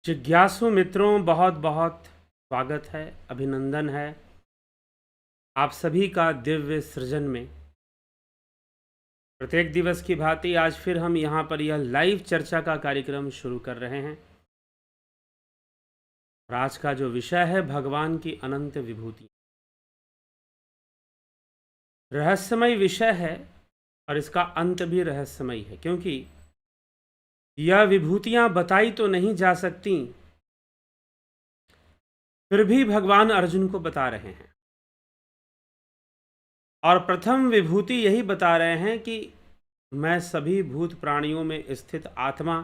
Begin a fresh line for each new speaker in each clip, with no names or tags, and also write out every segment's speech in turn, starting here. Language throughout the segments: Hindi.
जिज्ञासु मित्रों, बहुत बहुत स्वागत है, अभिनंदन है आप सभी का दिव्य सृजन में। प्रत्येक दिवस की भांति आज फिर हम यहाँ पर यह लाइव चर्चा का कार्यक्रम शुरू कर रहे हैं। और आज का जो विषय है भगवान की अनंत विभूति, रहस्यमय विषय है और इसका अंत भी रहस्यमय है, क्योंकि यह विभूतियां बताई तो नहीं जा सकती, फिर भी भगवान अर्जुन को बता रहे हैं। और प्रथम विभूति यही बता रहे हैं कि मैं सभी भूत प्राणियों में स्थित आत्मा,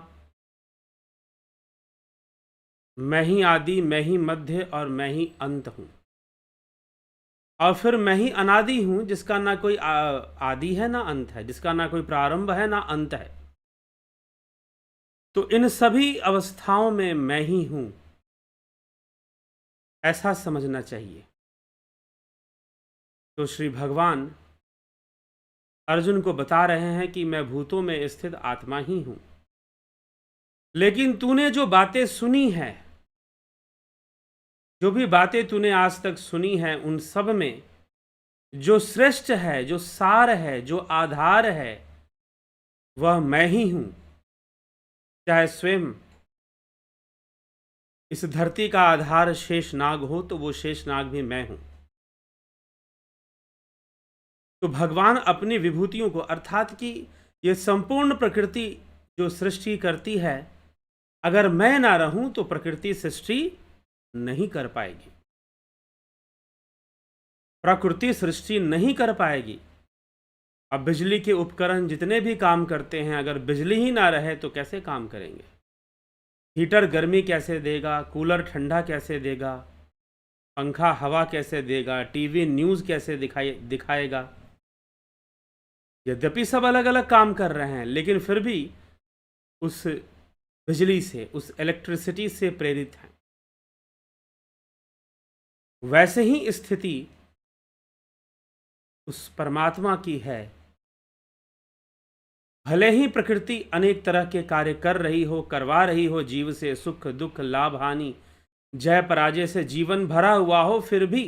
मैं ही आदि, मैं ही मध्य और मैं ही अंत हूं। और फिर मैं ही अनादि हूं, जिसका ना कोई आदि है ना अंत है, जिसका ना कोई प्रारंभ है ना अंत है। तो इन सभी अवस्थाओं में मैं ही हूं, ऐसा समझना चाहिए। तो श्री भगवान अर्जुन को बता रहे हैं कि मैं भूतों में स्थित आत्मा ही हूं, लेकिन तूने जो बातें सुनी है, जो भी बातें तूने आज तक सुनी है, उन सब में जो श्रेष्ठ है, जो सार है, जो आधार है, वह मैं ही हूं। चाहे स्वयं इस धरती का आधार शेषनाग हो, तो वो शेषनाग भी मैं हूं। तो भगवान अपनी विभूतियों को, अर्थात कि ये संपूर्ण प्रकृति जो सृष्टि करती है, अगर मैं ना रहूं तो प्रकृति सृष्टि नहीं कर पाएगी, प्रकृति सृष्टि नहीं कर पाएगी। अब बिजली के उपकरण जितने भी काम करते हैं, अगर बिजली ही ना रहे तो कैसे काम करेंगे? हीटर गर्मी कैसे देगा, कूलर ठंडा कैसे देगा, पंखा हवा कैसे देगा, टीवी न्यूज़ कैसे दिखाएगा? यद्यपि सब अलग अलग काम कर रहे हैं, लेकिन फिर भी उस बिजली से, उस इलेक्ट्रिसिटी से प्रेरित हैं। वैसे ही स्थिति उस परमात्मा की है। भले ही प्रकृति अनेक तरह के कार्य कर रही हो, करवा रही हो, जीव से सुख दुख लाभ हानि जय पराजय से जीवन भरा हुआ हो, फिर भी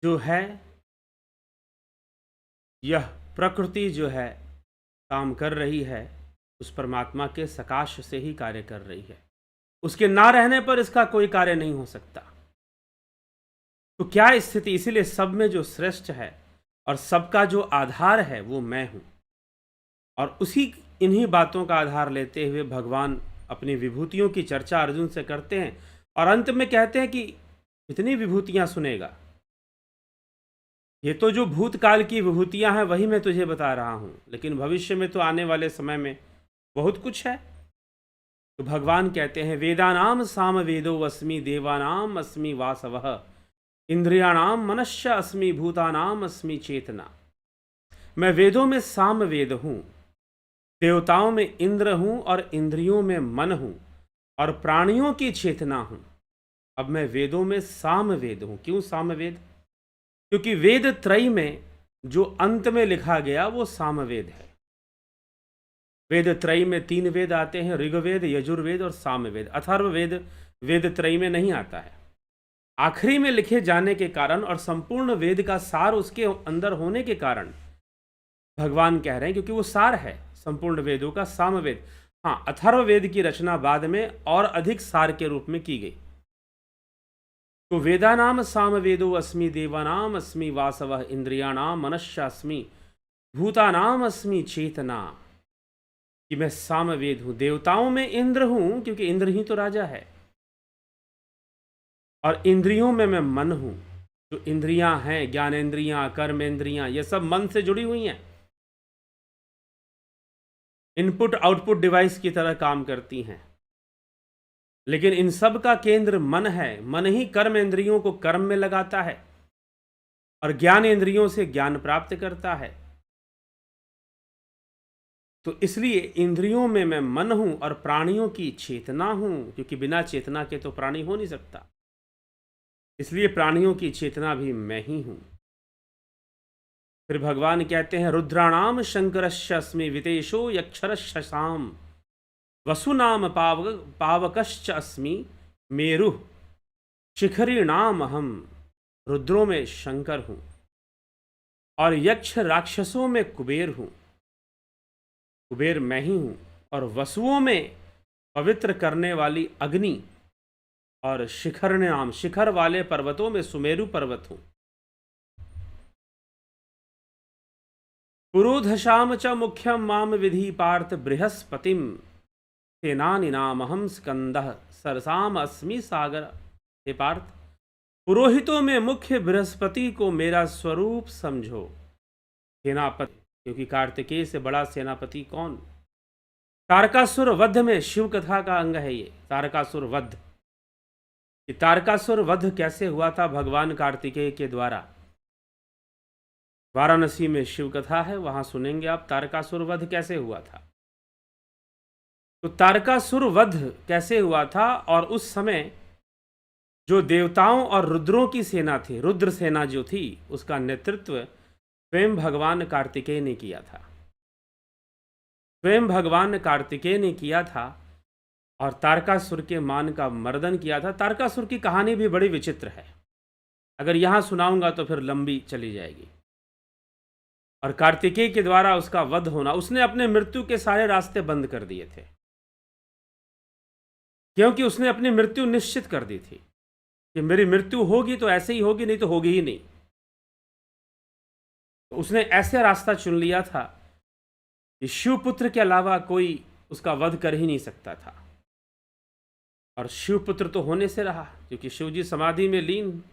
जो है, यह प्रकृति जो है काम कर रही है, उस परमात्मा के सकाश से ही कार्य कर रही है। उसके ना रहने पर इसका कोई कार्य नहीं हो सकता। तो क्या स्थिति, इसीलिए सब में जो श्रेष्ठ है और सबका जो आधार है वो मैं हूं। और इन्हीं बातों का आधार लेते हुए भगवान अपनी विभूतियों की चर्चा अर्जुन से करते हैं और अंत में कहते हैं कि इतनी विभूतियां सुनेगा, ये तो जो भूतकाल की विभूतियां हैं वही मैं तुझे बता रहा हूं, लेकिन भविष्य में तो आने वाले समय में बहुत कुछ है। तो भगवान कहते हैं, वेदानाम साम वेदो अस्मि, देवानाम अस्मि वासवः, इंद्रियाणाम मनश्च अस्मि, भूतानाम अस्मि चेतना। मैं वेदों में साम वेद हूं, देवताओं में इंद्र हूं और इंद्रियों में मन हूं और प्राणियों की चेतना हूं। अब मैं वेदों में साम वेद हूं। क्यों साम वेद? क्योंकि वेद त्रय में जो अंत में लिखा गया वो सामवेद है। वेद त्रय में 3 वेद आते हैं, ऋग्वेद, यजुर्वेद और सामवेद। अथर्ववेद वेद त्रय में नहीं आता है। आखिरी में लिखे जाने के कारण और संपूर्ण वेद का सार उसके अंदर होने के कारण भगवान कह रहे हैं, क्योंकि वो सार है संपूर्ण वेदों का, सामवेद। हाँ, अथर्ववेद की रचना बाद में और अधिक सार के रूप में की गई। तो वेदानाम सामवेदो अस्मि, देवानाम अस्मि वासवः, इंद्रियाणाम मनश्चास्मि, भूतानाम अस्मि चेतना। कि मैं सामवेद हूं, देवताओं में इंद्र हूं, क्योंकि इंद्र ही तो राजा है, और इंद्रियों में मैं मन हूं। जो इंद्रियां हैं, ज्ञानेंद्रियां, कर्मेंद्रियां, ये सब मन से जुड़ी हुई हैं, इनपुट आउटपुट डिवाइस की तरह काम करती हैं। लेकिन इन सब का केंद्र मन है। मन ही कर्म इंद्रियों को कर्म में लगाता है और ज्ञान इंद्रियों से ज्ञान प्राप्त करता है। तो इसलिए इंद्रियों में मैं मन हूं और प्राणियों की चेतना हूं, क्योंकि बिना चेतना के तो प्राणी हो नहीं सकता। इसलिए प्राणियों की चेतना भी मैं ही हूं। फिर भगवान कहते हैं रुद्राणाम शंकरस्य अस्मि वितेशो यक्षरस्य साम वसुनाम पावकश्च अस्मि मेरु शिखरी नाम हम। रुद्रों में शंकर हूं और यक्ष राक्षसों में कुबेर हूं, कुबेर मैं ही हूं, और वसुओं में पवित्र करने वाली अग्नि, और शिखर नाम शिखर वाले पर्वतों में सुमेरु पर्वत हूं। पुरोधशाम च मुख्यम माम विधि पार्थ बृहस्पतिम सेनानिनामहं स्कंदः सरसाम अस्मि सागर। हे पार्थ, पुरोहितों में मुख्य बृहस्पति को मेरा स्वरूप समझो। सेनापति, क्योंकि कार्तिकेय से बड़ा सेनापति कौन? तारकासुर वध में शिव कथा का अंग है ये तारकासुर वध। कि तारकासुर वध कैसे हुआ था भगवान कार्तिकेय के द्वारा, वाराणसी में शिव कथा है, वहां सुनेंगे आप तारकासुर वध कैसे हुआ था। तो तारकासुर वध कैसे हुआ था, और उस समय जो देवताओं और रुद्रों की सेना थी, रुद्र सेना जो थी, उसका नेतृत्व स्वयं भगवान कार्तिकेय ने किया था। स्वयं भगवान कार्तिकेय ने किया था और तारकासुर के मान का मर्दन किया था। तारकासुर की कहानी भी बड़ी विचित्र है, अगर यहां सुनाऊंगा तो फिर लंबी चली जाएगी। और कार्तिकेय के द्वारा उसका वध होना, उसने अपने मृत्यु के सारे रास्ते बंद कर दिए थे, क्योंकि उसने अपनी मृत्यु निश्चित कर दी थी कि मेरी मृत्यु होगी तो ऐसे ही होगी, नहीं तो होगी ही नहीं। तो उसने ऐसे रास्ता चुन लिया था कि शिवपुत्र के अलावा कोई उसका वध कर ही नहीं सकता था। और शिवपुत्र तो होने से रहा, क्योंकि शिवजी समाधि में लीन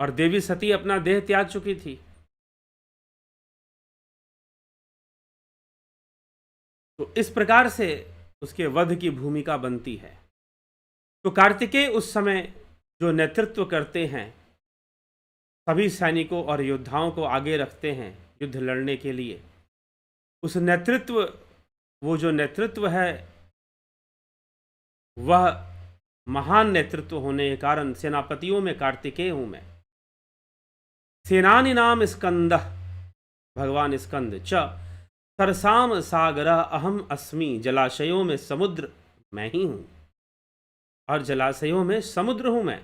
और देवी सती अपना देह त्याग चुकी थी। तो इस प्रकार से उसके वध की भूमिका बनती है। तो कार्तिकेय उस समय जो नेतृत्व करते हैं, सभी सैनिकों और योद्धाओं को आगे रखते हैं युद्ध लड़ने के लिए, उस नेतृत्व, वो जो नेतृत्व है वह महान नेतृत्व होने के कारण सेनापतियों में कार्तिकेय हूं मैं। सेनानी नाम स्कंदः, भगवान स्कंद, च सरसाम सागर अहम अस्मि, जलाशयों में समुद्र मैं ही हूं, और जलाशयों में समुद्र हूं मैं।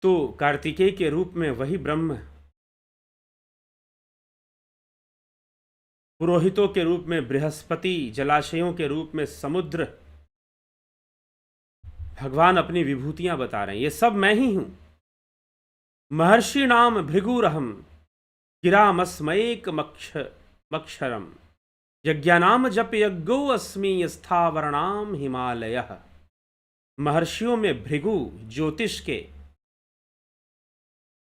तो कार्तिकेय के रूप में वही ब्रह्म, पुरोहितों के रूप में बृहस्पति, जलाशयों के रूप में समुद्र, भगवान अपनी विभूतियां बता रहे हैं, ये सब मैं ही हूं। महर्षि नाम भृगुरहम गिरामस्मैक मक्षरम, यज्ञानाम जप यज्ञो अस्मि स्थावरणाम हिमालयः। महर्षियों में भृगु, ज्योतिष के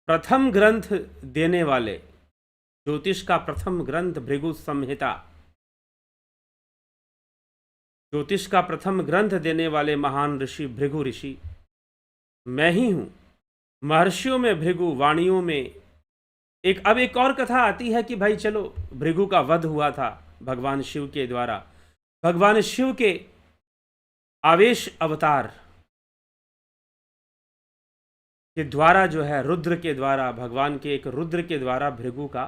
प्रथम ग्रंथ देने वाले, ज्योतिष का प्रथम ग्रंथ भृगु संहिता, ज्योतिष का प्रथम ग्रंथ देने वाले महान ऋषि भृगु ऋषि मैं ही हूं। महर्षियों में भृगु, वाणियों में अब एक और कथा आती है कि भाई चलो भृगु का वध हुआ था भगवान शिव के द्वारा। भगवान शिव के आवेश अवतार के द्वारा जो है, रुद्र के द्वारा, भगवान के एक रुद्र के द्वारा भृगु का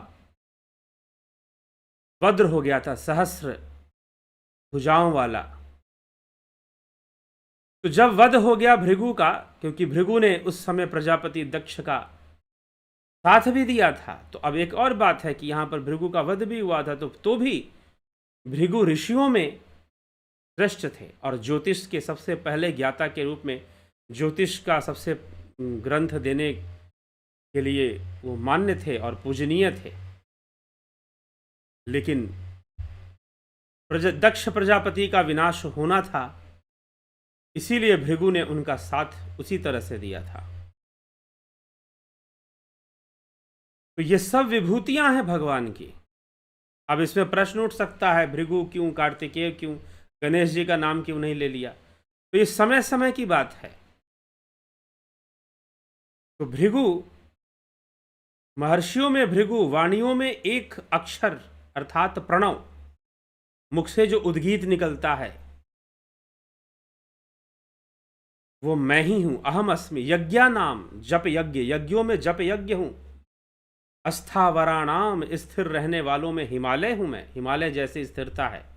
वध हो गया था, सहस्र भुजाओं वाला। तो जब वध हो गया भृगु का, क्योंकि भृगु ने उस समय प्रजापति दक्ष का साथ भी दिया था, तो अब एक और बात है कि यहां पर भृगु का वध भी हुआ था, तो भी भृगु ऋषियों में श्रेष्ठ थे और ज्योतिष के सबसे पहले ज्ञाता के रूप में, ज्योतिष का सबसे ग्रंथ देने के लिए वो मान्य थे और पूजनीय थे। लेकिन दक्ष प्रजापति का विनाश होना था, इसीलिए भृगु ने उनका साथ उसी तरह से दिया था। तो ये सब विभूतियां हैं भगवान की। अब इसमें प्रश्न उठ सकता है, भृगु क्यों, कार्तिकेय क्यों, गणेश जी का नाम क्यों नहीं ले लिया? तो ये समय समय की बात है। तो भृगु, महर्षियों में भृगु, वाणियों में एक अक्षर अर्थात प्रणव, मुख से जो उद्गीत निकलता है वो मैं ही हूं, अहम अस्मि। यज्ञा नाम जप यज्ञ, यज्ञों में जप यज्ञ हूं। अस्थावराणाम, स्थिर रहने वालों में हिमालय हूं मैं, हिमालय जैसी स्थिरता है।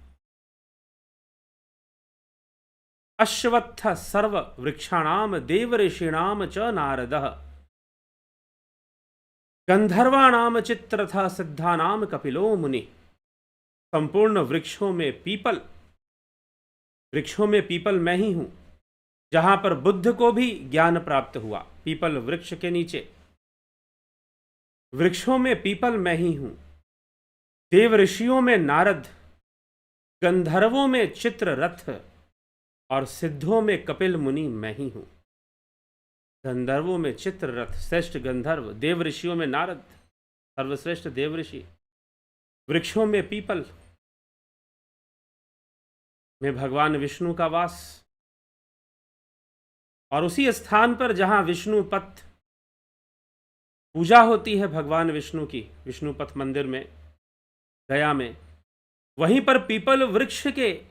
अश्वत्थ सर्व वृक्षाणाम देव ऋषिणाम च नारदः, गंधर्वाणाम चित्रथ सिद्धानाम कपिलो मुनि। संपूर्ण वृक्षों में पीपल मैं ही हूं। जहां पर बुद्ध को भी ज्ञान प्राप्त हुआ, पीपल वृक्ष के नीचे, वृक्षों में पीपल मैं ही हूं। देव ऋषियों में नारद, गंधर्वों में चित्ररथ और सिद्धों में कपिल मुनि मैं ही हूं। गंधर्वों में चित्ररथ श्रेष्ठ गंधर्व, देव ऋषियों में नारद सर्वश्रेष्ठ देव ऋषि, वृक्षों में पीपल में भगवान विष्णु का वास। और उसी स्थान पर जहां विष्णुपथ पूजा होती है भगवान विष्णु की, विष्णुपथ मंदिर में गया में, वहीं पर पीपल वृक्ष के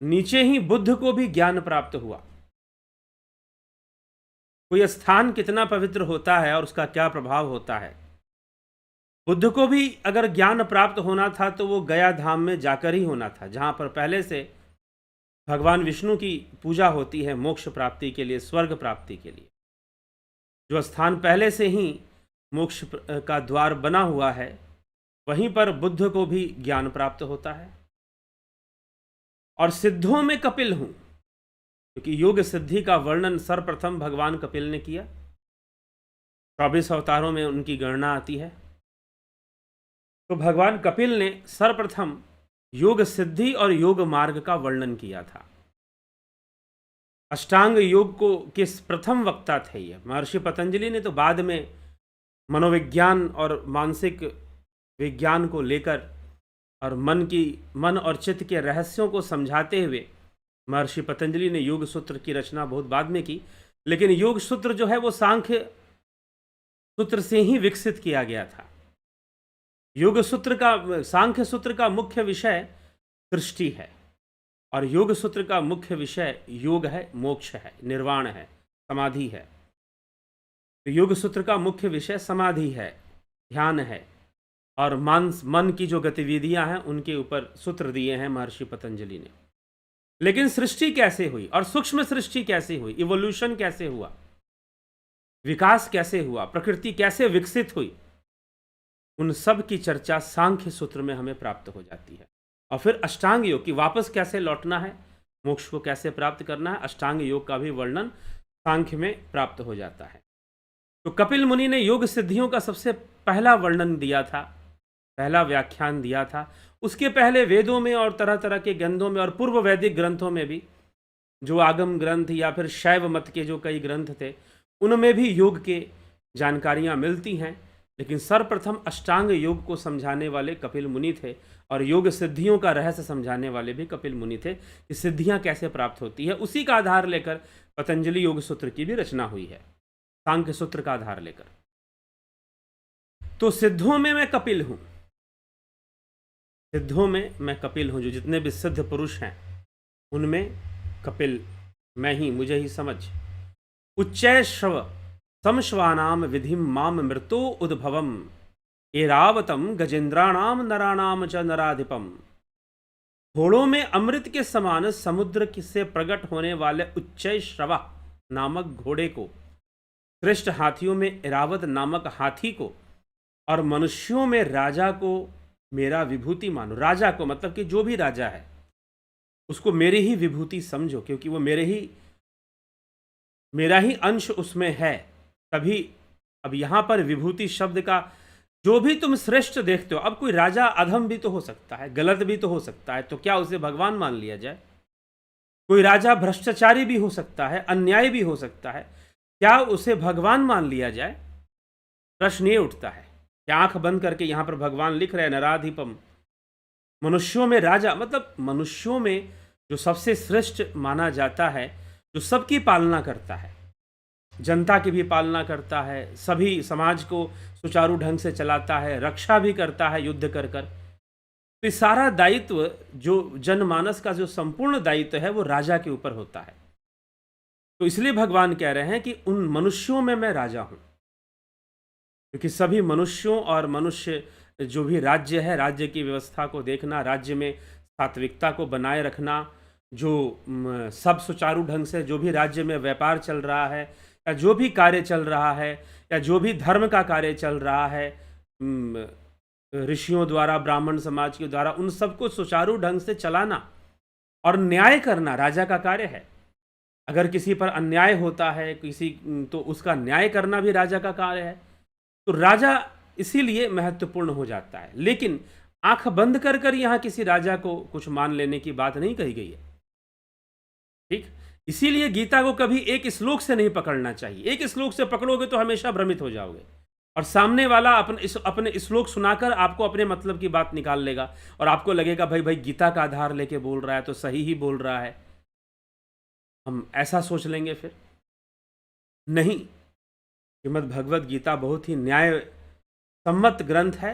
नीचे ही बुद्ध को भी ज्ञान प्राप्त हुआ। कोई स्थान कितना पवित्र होता है और उसका क्या प्रभाव होता है। बुद्ध को भी अगर ज्ञान प्राप्त होना था तो वो गया धाम में जाकर ही होना था, जहां पर पहले से भगवान विष्णु की पूजा होती है मोक्ष प्राप्ति के लिए, स्वर्ग प्राप्ति के लिए। जो स्थान पहले से ही मोक्ष का द्वार बना हुआ है, वहीं पर बुद्ध को भी ज्ञान प्राप्त होता है। और सिद्धों में कपिल हूं, क्योंकि योग सिद्धि का वर्णन सर्वप्रथम भगवान कपिल ने किया। 24 अवतारों में उनकी गणना आती है। तो भगवान कपिल ने सर्वप्रथम योग सिद्धि और योग मार्ग का वर्णन किया था। अष्टांग योग को किस प्रथम वक्ता थे ये महर्षि पतंजलि ने, तो बाद में मनोविज्ञान और मानसिक विज्ञान को लेकर और मन और चित्त के रहस्यों को समझाते हुए महर्षि पतंजलि ने योग सूत्र की रचना बहुत बाद में की। लेकिन योग सूत्र जो है वो सांख्य सूत्र से ही विकसित किया गया था। योग सूत्र का, सांख्य सूत्र का मुख्य विषय सृष्टि है और योग सूत्र का मुख्य विषय योग है, मोक्ष है, निर्वाण है, समाधि है। तो योग सूत्र का मुख्य विषय समाधि है, ध्यान है और मन की जो गतिविधियां हैं उनके ऊपर सूत्र दिए हैं महर्षि पतंजलि ने। लेकिन सृष्टि कैसे हुई और सूक्ष्म सृष्टि कैसे हुई, इवोल्यूशन कैसे हुआ, विकास कैसे हुआ, प्रकृति कैसे विकसित हुई, उन सब की चर्चा सांख्य सूत्र में हमें प्राप्त हो जाती है। और फिर अष्टांग योग की वापस कैसे लौटना है, मोक्ष को कैसे प्राप्त करना है, अष्टांग योग का भी वर्णन सांख्य में प्राप्त हो जाता है। तो कपिल मुनि ने योग सिद्धियों का सबसे पहला वर्णन दिया था, पहला व्याख्यान दिया था। उसके पहले वेदों में और तरह तरह के ग्रंथों में और पूर्व वैदिक ग्रंथों में भी, जो आगम ग्रंथ या फिर शैव मत के जो कई ग्रंथ थे, उनमें भी योग के जानकारियां मिलती हैं। लेकिन सर्वप्रथम अष्टांग योग को समझाने वाले कपिल मुनि थे और योग सिद्धियों का रहस्य समझाने वाले भी कपिल मुनि थे कि सिद्धियां कैसे प्राप्त होती है। उसी का आधार लेकर पतंजलि योग सूत्र की भी रचना हुई है, सांख्य सूत्र का आधार लेकर। तो सिद्धों में मैं कपिल हूं, सिद्धों में मैं कपिल हूं। जो जितने भी सिद्ध पुरुष हैं उनमें कपिल मैं ही, मुझे ही समझ। उच्चै श्रव समश्वानाम विधिम माम मृतो उद्भवम एरावतम गजेंद्राणाम नराणाम च नराधिपम। घोड़ों में अमृत के समान समुद्र से प्रकट होने वाले उच्चै श्रवा नामक घोड़े को, श्रेष्ठ हाथियों में एरावत नामक हाथी को और मनुष्यों में राजा को मेरा विभूति मानो। राजा को मतलब कि जो भी राजा है उसको मेरी ही विभूति समझो, क्योंकि वो मेरा ही अंश उसमें है। तभी अब यहां पर विभूति शब्द का, जो भी तुम श्रेष्ठ देखते हो, अब कोई राजा अधम भी तो हो सकता है, गलत भी तो हो सकता है, तो क्या उसे भगवान मान लिया जाए? कोई राजा भ्रष्टाचारी भी हो सकता है, अन्याय भी हो सकता है, क्या उसे भगवान मान लिया जाए? प्रश्न ये उठता है कि आंख बंद करके यहां पर भगवान लिख रहे हैं नराधिपम, मनुष्यों में राजा, मतलब मनुष्यों में जो सबसे श्रेष्ठ माना जाता है, जो सबकी पालना करता है, जनता की भी पालना करता है, सभी समाज को सुचारू ढंग से चलाता है, रक्षा भी करता है युद्ध कर कर। तो ये सारा दायित्व, जो जनमानस का जो संपूर्ण दायित्व है, वो राजा के ऊपर होता है। तो इसलिए भगवान कह रहे हैं कि उन मनुष्यों में मैं राजा हूं। क्योंकि सभी मनुष्यों और मनुष्य जो भी राज्य है, राज्य की व्यवस्था को देखना, राज्य में सात्विकता को बनाए रखना, जो सब सुचारू ढंग से जो भी राज्य में व्यापार चल रहा है या जो भी कार्य चल रहा है या जो भी धर्म का कार्य चल रहा है ऋषियों द्वारा, ब्राह्मण समाज के द्वारा, उन सबको सुचारू ढंग से चलाना और न्याय करना राजा का कार्य है। अगर किसी पर अन्याय होता है तो उसका न्याय करना भी राजा का कार्य है। तो राजा इसीलिए महत्वपूर्ण हो जाता है। लेकिन आंख बंद कर कर यहां किसी राजा को कुछ मान लेने की बात नहीं कही गई है। ठीक, इसीलिए गीता को कभी एक श्लोक से नहीं पकड़ना चाहिए। एक श्लोक से पकड़ोगे तो हमेशा भ्रमित हो जाओगे और सामने वाला अपने श्लोक सुनाकर आपको अपने मतलब की बात निकाल लेगा और आपको लगेगा भाई भाई गीता का आधार लेके बोल रहा है तो सही ही बोल रहा है। हम ऐसा सोच लेंगे फिर नहीं। श्रीमद् भगवत गीता बहुत ही न्याय सम्मत ग्रंथ है।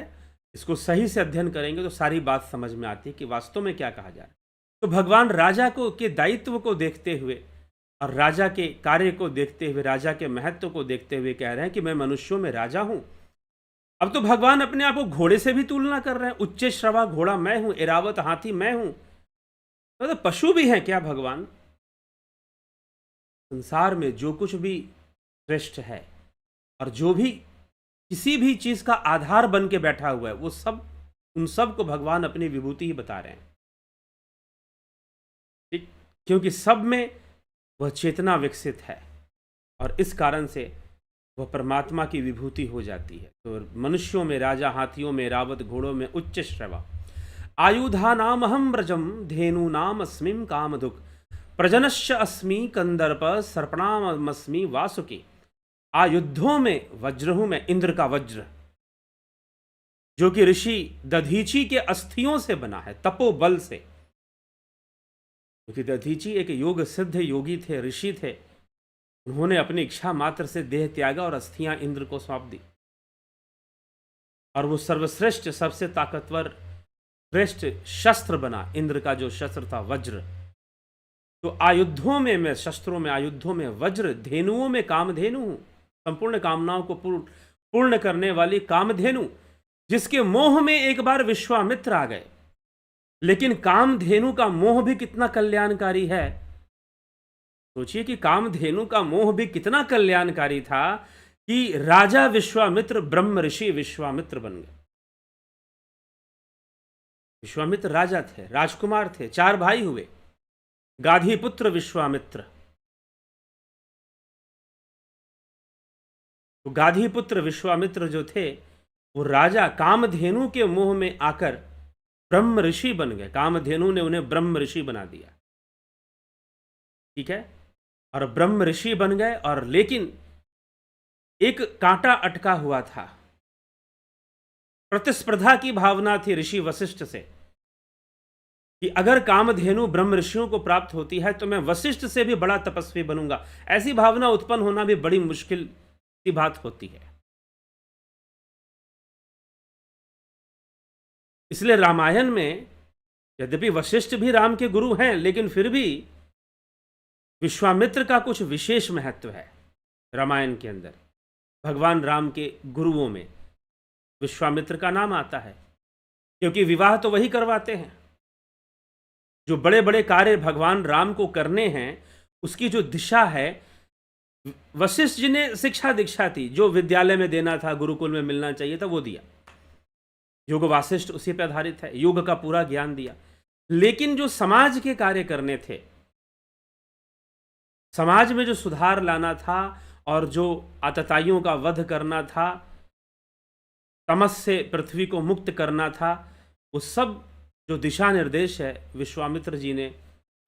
इसको सही से अध्ययन करेंगे तो सारी बात समझ में आती है कि वास्तव में क्या कहा जा रहा है। तो भगवान राजा को के दायित्व को देखते हुए और राजा के कार्य को देखते हुए, राजा के महत्व को देखते हुए कह रहे हैं कि मैं मनुष्यों में राजा हूं। अब तो भगवान अपने आप को घोड़े से भी तुलना कर रहे हैं। उच्च श्रवा घोड़ा मैं हूं, एरावत हाथी मैं हूं। तो पशु भी हैं क्या भगवान? संसार में जो कुछ भी श्रेष्ठ है और जो भी किसी भी चीज का आधार बन के बैठा हुआ है, वो सब, उन सब को भगवान अपनी विभूति ही बता रहे हैं। ठीक, क्योंकि सब में वह चेतना विकसित है और इस कारण से वह परमात्मा की विभूति हो जाती है। तो मनुष्यों में राजा, हाथियों में रावत, घोड़ों में उच्च श्रवा, आयुधा नाम अहम व्रजम, धेनु नाम अस्मिम कामधुक, प्रजनश्च अस्मि कंदर्प, सर्पणामस्मि वासुकी। आयुद्धों में वज्र हूं मैं, इंद्र का वज्र, जो कि ऋषि दधीची के अस्थियों से बना है, तपोबल से। क्योंकि दधीची एक योग सिद्ध योगी थे, ऋषि थे। उन्होंने अपनी इच्छा मात्र से देह त्यागा और अस्थियां इंद्र को सौंप दी और वो सर्वश्रेष्ठ, सबसे ताकतवर श्रेष्ठ शस्त्र बना। इंद्र का जो शस्त्र था वज्र। तो आयुद्धों में मैं, शस्त्रों में, आयुद्धों में वज्र, धेनुओं में कामधेनु हूं, संपूर्ण कामनाओं को पूर्ण करने वाली कामधेनु, जिसके मोह में एक बार विश्वामित्र आ गए। लेकिन कामधेनु का मोह भी कितना कल्याणकारी है। सोचिए कि कामधेनु का मोह भी कितना कल्याणकारी था कि राजा विश्वामित्र, ब्रह्म ऋषि विश्वामित्र बन गए। विश्वामित्र राजा थे, राजकुमार थे, 4 भाई हुए। गाधी पुत्र विश्वामित्र। तो गाधी पुत्र विश्वामित्र जो थे, वो राजा कामधेनु के मोह में आकर ब्रह्म ऋषि बन गए। कामधेनु ने उन्हें ब्रह्म ऋषि बना दिया। ठीक है, और ब्रह्म ऋषि बन गए। और लेकिन एक कांटा अटका हुआ था। प्रतिस्पर्धा की भावना थी ऋषि वशिष्ठ से कि अगर कामधेनु ब्रह्म ऋषियों को प्राप्त होती है तो मैं वशिष्ठ से भी बड़ा तपस्वी बनूंगा। ऐसी भावना उत्पन्न होना भी बड़ी मुश्किल की बात होती है। इसलिए रामायण में यद्यपि वशिष्ठ भी राम के गुरु हैं, लेकिन फिर भी विश्वामित्र का कुछ विशेष महत्व है। रामायण के अंदर भगवान राम के गुरुओं में विश्वामित्र का नाम आता है, क्योंकि विवाह तो वही करवाते हैं। जो बड़े बड़े कार्य भगवान राम को करने हैं, उसकी जो दिशा है, वशिष्ठ जी ने शिक्षा दीक्षा थी, जो विद्यालय में देना था, गुरुकुल में मिलना चाहिए था, वो दिया। योग वासिष्ठ उसी पर आधारित है, योग का पूरा ज्ञान दिया। लेकिन जो समाज के कार्य करने थे, समाज में जो सुधार लाना था और जो आतताइयों का वध करना था, तमस से पृथ्वी को मुक्त करना था, वो सब जो दिशा निर्देश है विश्वामित्र जी ने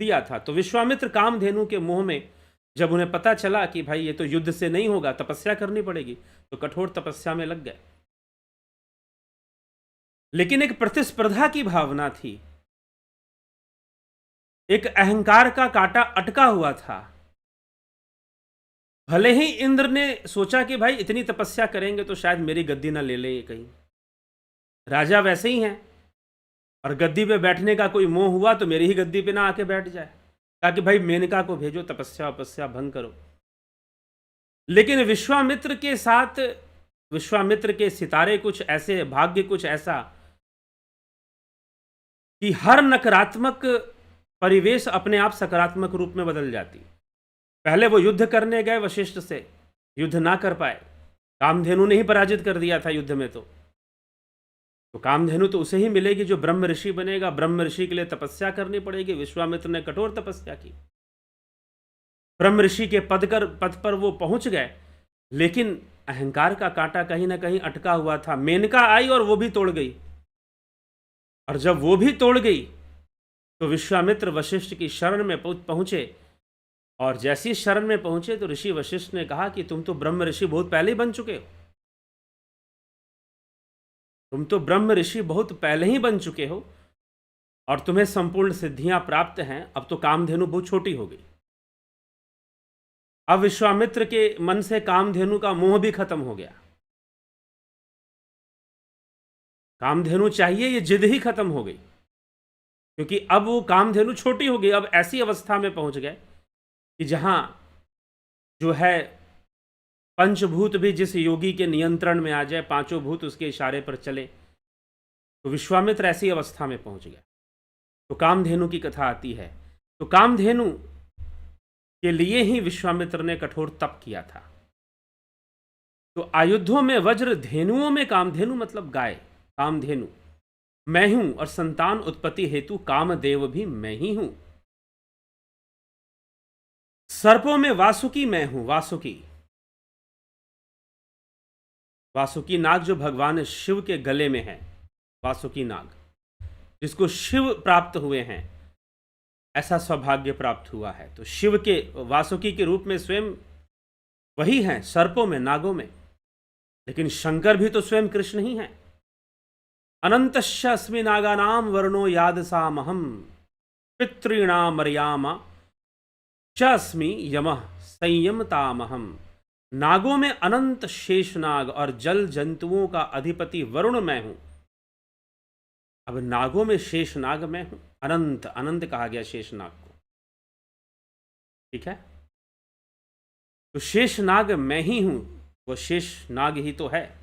दिया था। तो विश्वामित्र कामधेनु के मोह में जब उन्हें पता चला कि भाई ये तो युद्ध से नहीं होगा, तपस्या करनी पड़ेगी, तो कठोर तपस्या में लग गए। लेकिन एक प्रतिस्पर्धा की भावना थी, एक अहंकार का कांटा अटका हुआ था। भले ही इंद्र ने सोचा कि भाई इतनी तपस्या करेंगे तो शायद मेरी गद्दी ना ले ले ये कहीं, राजा वैसे ही हैं, और गद्दी पे बैठने का कोई मोह हुआ तो मेरी ही गद्दी पे ना आके बैठ जाए, ताकि भाई मेनका को भेजो, तपस्या भंग करो। लेकिन विश्वामित्र के साथ विश्वामित्र के सितारे कुछ ऐसे, भाग्य कुछ ऐसा कि हर नकारात्मक परिवेश अपने आप सकारात्मक रूप में बदल जाती। पहले वो युद्ध करने गए वशिष्ठ से, युद्ध ना कर पाए, कामधेनु ने ही पराजित कर दिया था युद्ध में। तो कामधेनु तो उसे ही मिलेगी जो ब्रह्म ऋषि बनेगा। ब्रह्म ऋषि के लिए तपस्या करनी पड़ेगी। विश्वामित्र ने कठोर तपस्या की, ब्रह्म ऋषि के पद पर वो पहुंच गए, लेकिन अहंकार का कांटा कहीं ना कहीं अटका हुआ था। मेनका आई और वो भी तोड़ गई, और जब वो भी तोड़ गई तो विश्वामित्र वशिष्ठ की शरण में पहुंचे, और जैसी शरण में पहुंचे तो ऋषि वशिष्ठ ने कहा कि तुम तो ब्रह्म ऋषि बहुत पहले ही बन चुके हो, तुम तो ब्रह्म ऋषि बहुत पहले ही बन चुके हो, और तुम्हें संपूर्ण सिद्धियां प्राप्त हैं। अब तो कामधेनु बहुत छोटी हो गई। अब विश्वामित्र के मन से कामधेनु का मोह भी खत्म हो गया। कामधेनु चाहिए, ये जिद ही खत्म हो गई, क्योंकि अब वो कामधेनु छोटी हो गई। अब ऐसी अवस्था में पहुंच गए कि जहां जो है पंचभूत भी जिस योगी के नियंत्रण में आ जाए, पांचों भूत उसके इशारे पर चले, तो विश्वामित्र ऐसी अवस्था में पहुंच गया। तो कामधेनु की कथा आती है। तो कामधेनु के लिए ही विश्वामित्र ने कठोर तप किया था। तो आयुधों में वज्र, धेनुओं में कामधेनु, मतलब गाय, कामधेनु मैं हूं, और संतान उत्पत्ति हेतु कामदेव भी मैं ही हूं। सर्पों में वासुकी मैं हूं, वासुकी नाग जो भगवान शिव के गले में है, वासुकी नाग जिसको शिव प्राप्त हुए हैं, ऐसा सौभाग्य प्राप्त हुआ है। तो शिव के वासुकी के रूप में स्वयं वही हैं, सर्पों में, नागों में। लेकिन शंकर भी तो स्वयं कृष्ण ही हैं। अनंतश्च अस्मि नागानाम वर्णो यादसामहम पितॄणाम मर्यामा च अस्मि यमः संयमतामहम। नागों में अनंत शेषनाग और जल जंतुओं का अधिपति वरुण मैं हूं। अब नागों में शेषनाग मैं हूं, अनंत, अनंत कहा गया शेषनाग को, ठीक है। तो शेषनाग मैं ही हूं, वो शेषनाग ही तो है।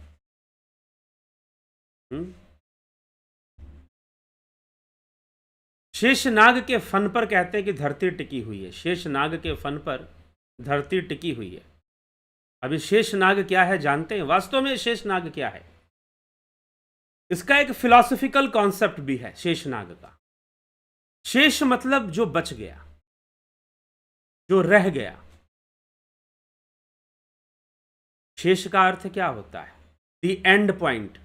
शेषनाग के फन पर कहते हैं कि धरती टिकी हुई है। शेषनाग के फन पर धरती टिकी हुई है। अभी शेषनाग क्या है जानते हैं? वास्तव में शेषनाग क्या है, इसका एक फिलॉसफिकल कॉन्सेप्ट भी है शेषनाग का। शेष मतलब जो बच गया, जो रह गया। शेष का अर्थ क्या होता है? The end point.